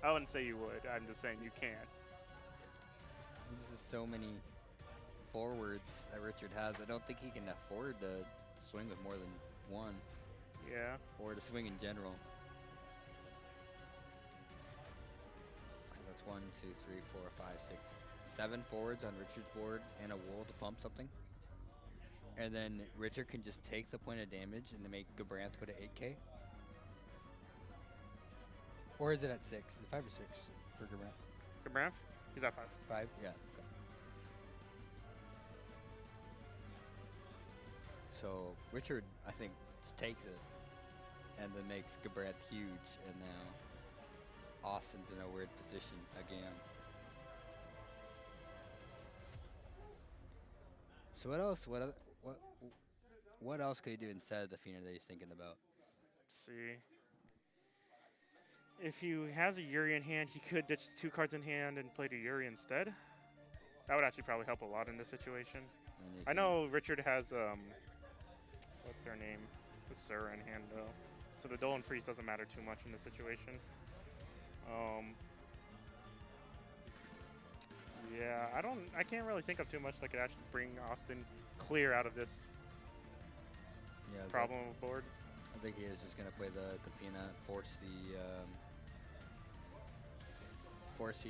I wouldn't say you would, I'm just saying you can't. There's just so many forwards that Richard has. I don't think he can afford to swing with more than one, Yeah. or to swing in general. Because that's 1, 2, 3, 4, 5, 6, 7 forwards on Richard's board and a wool to pump something. And then Richard can just take the point of damage and to make Gabranth go to 8k. Or is it at 6? Is it 5 or 6 for Gabranth? Gabranth? He's at 5. 5? Yeah. So Richard, I think, takes it and then makes Gabranth huge, and now Austin's in a weird position again. So what else? What else could he do instead of the Fina that he's thinking about? Let's see. If he has a Yuri in hand, he could ditch 2 cards in hand and play the Yuri instead. That would actually probably help a lot in this situation. I know Richard has, what's her name? The Sura in hand, though. So the Dolan Freeze doesn't matter too much in this situation. Yeah, I can't really think of too much that could actually bring Austin clear out of this problem of board. I think he is just going to play the Fina, force the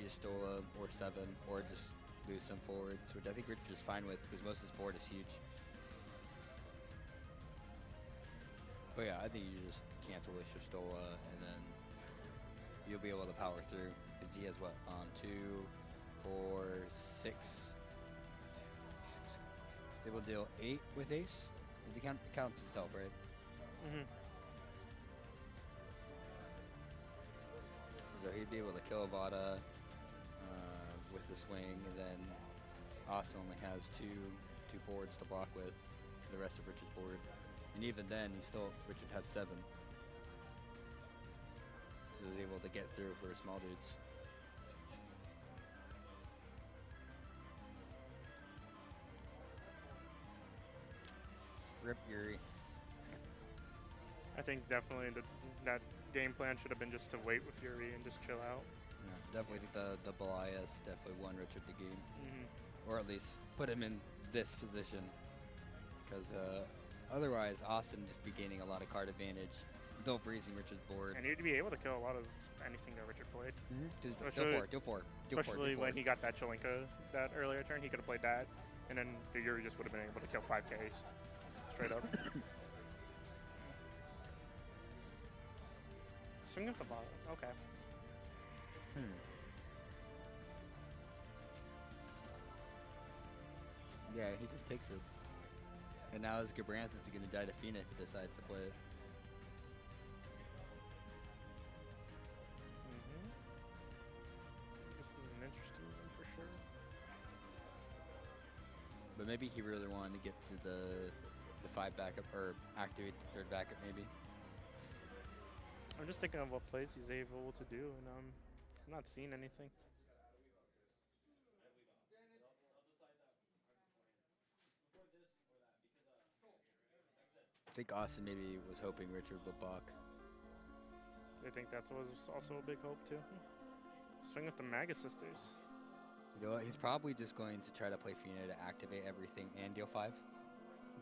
Stola or 7, or just lose some forwards, which I think Richard is fine with because most of his board is huge. But yeah, I think you just cancel with your Stola and then you'll be able to power through because he has what? 2, 4, 6. He's able to deal 8 with Ace. Does he counts himself, right? Mm-hmm. So he'd be able to kill Avada with the swing, and then Austin only has two forwards to block with for the rest of Richard's board. And even then, Richard has 7. So he's able to get through for small dudes. Rip Yuri. I think definitely that game plan should have been just to wait with Yuri and just chill out. Yeah, definitely think the Belias definitely won Richard the game. Mm-hmm. Or at least put him in this position. Because otherwise, Austin would just be gaining a lot of card advantage. Don't freezing Richard's board. And he'd be able to kill a lot of anything that Richard played. Deal four. Especially when he got that Chelinka that earlier turn, he could have played that. And then the Yuri just would have been able to kill 5 Ks. Straight up. Swing at the bottom. Okay. Yeah, he just takes it. And now as Gabranth is going to die to Fina if he decides to play it. This is an interesting one for sure. But maybe he really wanted to get to the 5 backup, or activate the 3rd backup maybe. I'm just thinking of what plays he's able to do, and I'm not seeing anything. I think Austin maybe was hoping Richard would block. I think that was also a big hope too. Swing with the Maga Sisters. You know what? He's probably just going to try to play Fina to activate everything and deal 5.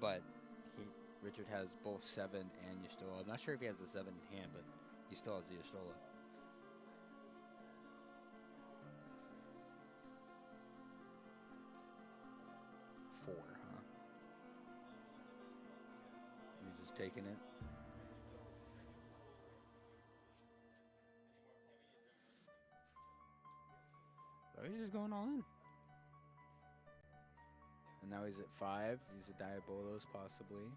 But Richard has both 7 and Y'shtola. I'm not sure if he has the 7 in hand, but he still has the Y'shtola. Four, huh? He's just taking it. Oh, he's just going all in. And now he's at 5. He's a Diabolos, possibly.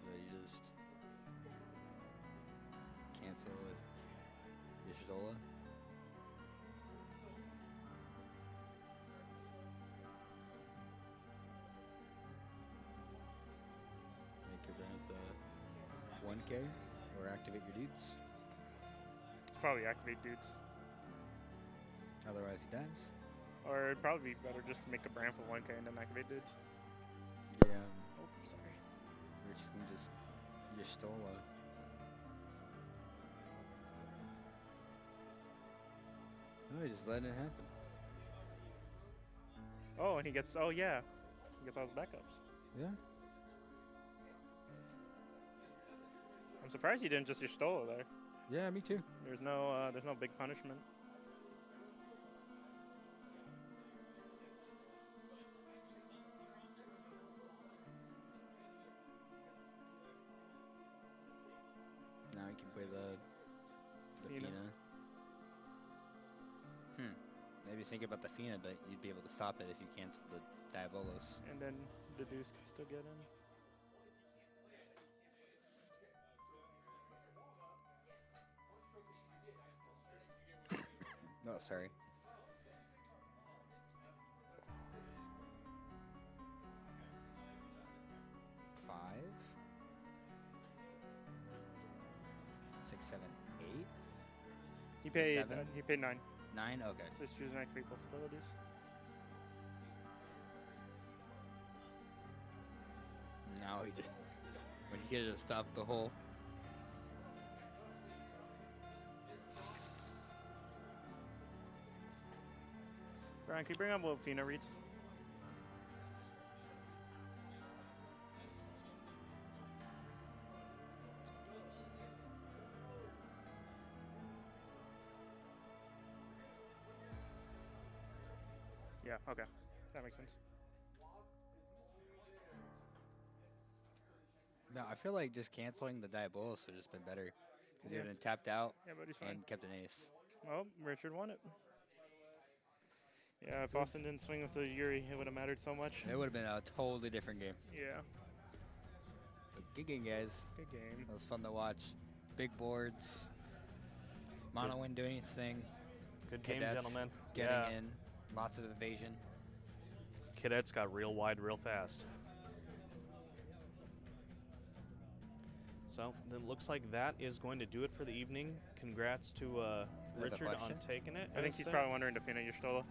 So you just cancel with Y'shtola. Make your Gabranth 1K, or activate your dudes. It's probably activate dudes. Otherwise he dies. Or it'd probably be better just to make a brand for 1K and then activate dudes. Yeah. Oh, sorry. Which you can just Y'shtola. No, just letting it happen. Oh, and he gets, oh yeah. He gets all his backups. Yeah. I'm surprised he didn't just Y'shtola there. Yeah, me too. There's no big punishment. Now he can play the Fina. Fina. Maybe be thinking about the Fina, but you'd be able to stop it if you cancel the Diabolos. And then the Deuce could still get in. Oh, sorry. Five, 6, 7, 8, He paid. Seven? He paid 9. 9. Okay. Just choose 9 3 possibilities. Now he did. When he could have stopped the hole. Brian, can you bring up what Fina reads? Yeah, okay. That makes sense. No, I feel like just canceling the Diabolos would have just been better. Because he Yeah. would have tapped out Yeah, but he's fine. and kept an ace. Well, Richard won it. Yeah, if Austin didn't swing with the Yuri, it would have mattered so much. It would have been a totally different game. Yeah, But good game, guys. good game. It was fun to watch. Big boards. Monowin doing its thing. Good game, Cadets gentlemen. Getting Yeah. in. Lots of evasion. Cadets got real wide real fast. So it looks like that is going to do it for the evening. Congrats to Richard on question? taking it. I think he's probably wondering to Fina Yushtola.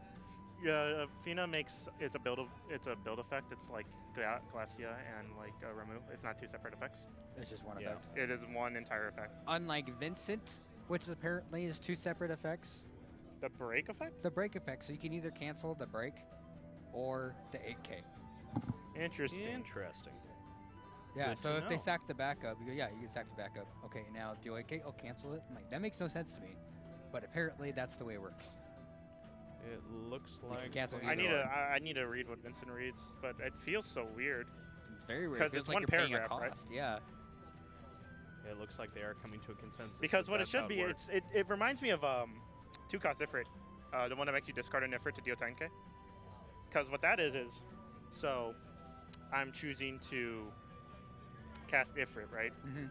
Yeah, Fina makes it's a build effect. It's like Glacia and like Ramu. It's not 2 separate effects. It's just one Yeah. effect. It is one entire effect. Unlike Vincent, which apparently is 2 separate effects. The break effect? The break effect, so you can either cancel the break or the 8K. Interesting. Interesting. Yeah, Good so to if they know. sack the backup, you go, yeah, you can sack the backup. Okay, now do 8K? Oh, cancel it? I'm like, that makes no sense to me. But apparently that's the way it works. It looks can like cancel they- I either need or. I need to read what Vincent reads, but it feels so weird. It's very weird. 'Cause It feels it's like one you're paying a paragraph, right? cost. Yeah. It looks like they are coming to a consensus. Because that what it that's should how be, works. it reminds me of 2-cost Ifrit, the one that makes you discard an Ifrit to deal 10K. Because what that is so I'm choosing to cast Ifrit, right? Mm-hmm.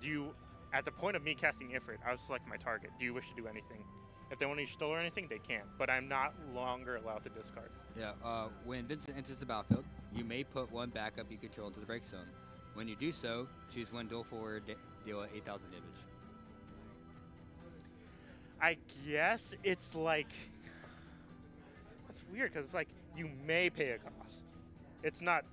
Do you, at the point of me casting Ifrit, I'll select my target. Do you wish to do anything? If they want to stole or anything, they can. But I'm not longer allowed to discard. Yeah, when Vincent enters the battlefield, you may put one backup you control into the break zone. When you do so, choose one duel forward, deal 8,000 damage. I guess it's like, that's weird because it's like you may pay a cost. It's not,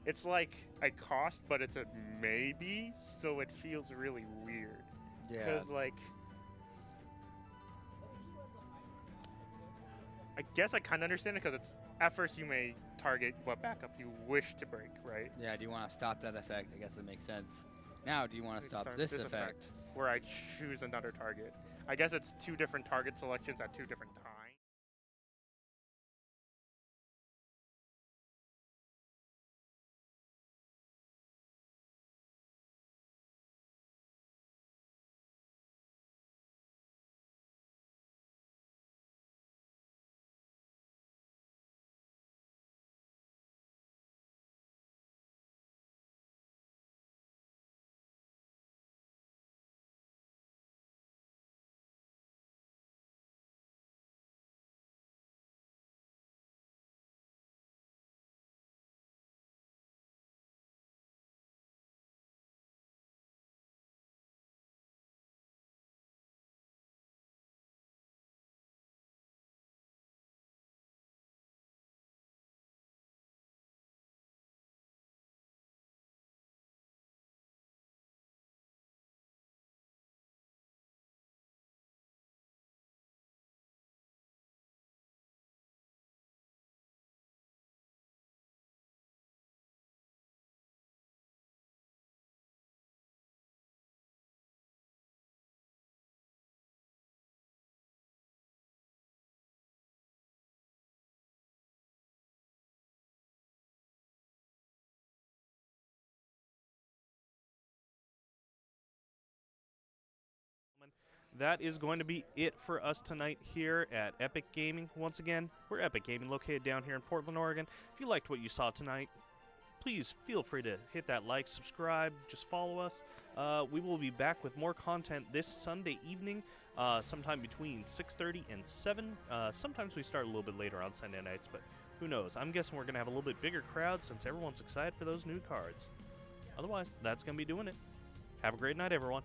it's like a cost, but it's a maybe, so it feels really weird. Because like, I guess I kind of understand it because it's, at first you may target what backup you wish to break, right? Yeah, do you want to stop that effect? I guess that makes sense. Now, do you want to stop this effect? Where I choose another target. I guess it's 2 different target selections at 2 different times. that is going to be it for us tonight here at Epic Gaming. Once again, we're Epic Gaming, located down here in Portland, Oregon. If you liked what you saw tonight, please feel free to hit that like, subscribe, just follow us. We will be back with more content this Sunday evening, sometime between 6:30 and 7. Sometimes we start a little bit later on Sunday nights, but who knows? I'm guessing we're going to have a little bit bigger crowd since everyone's excited for those new cards. Otherwise, that's going to be doing it. Have a great night, everyone.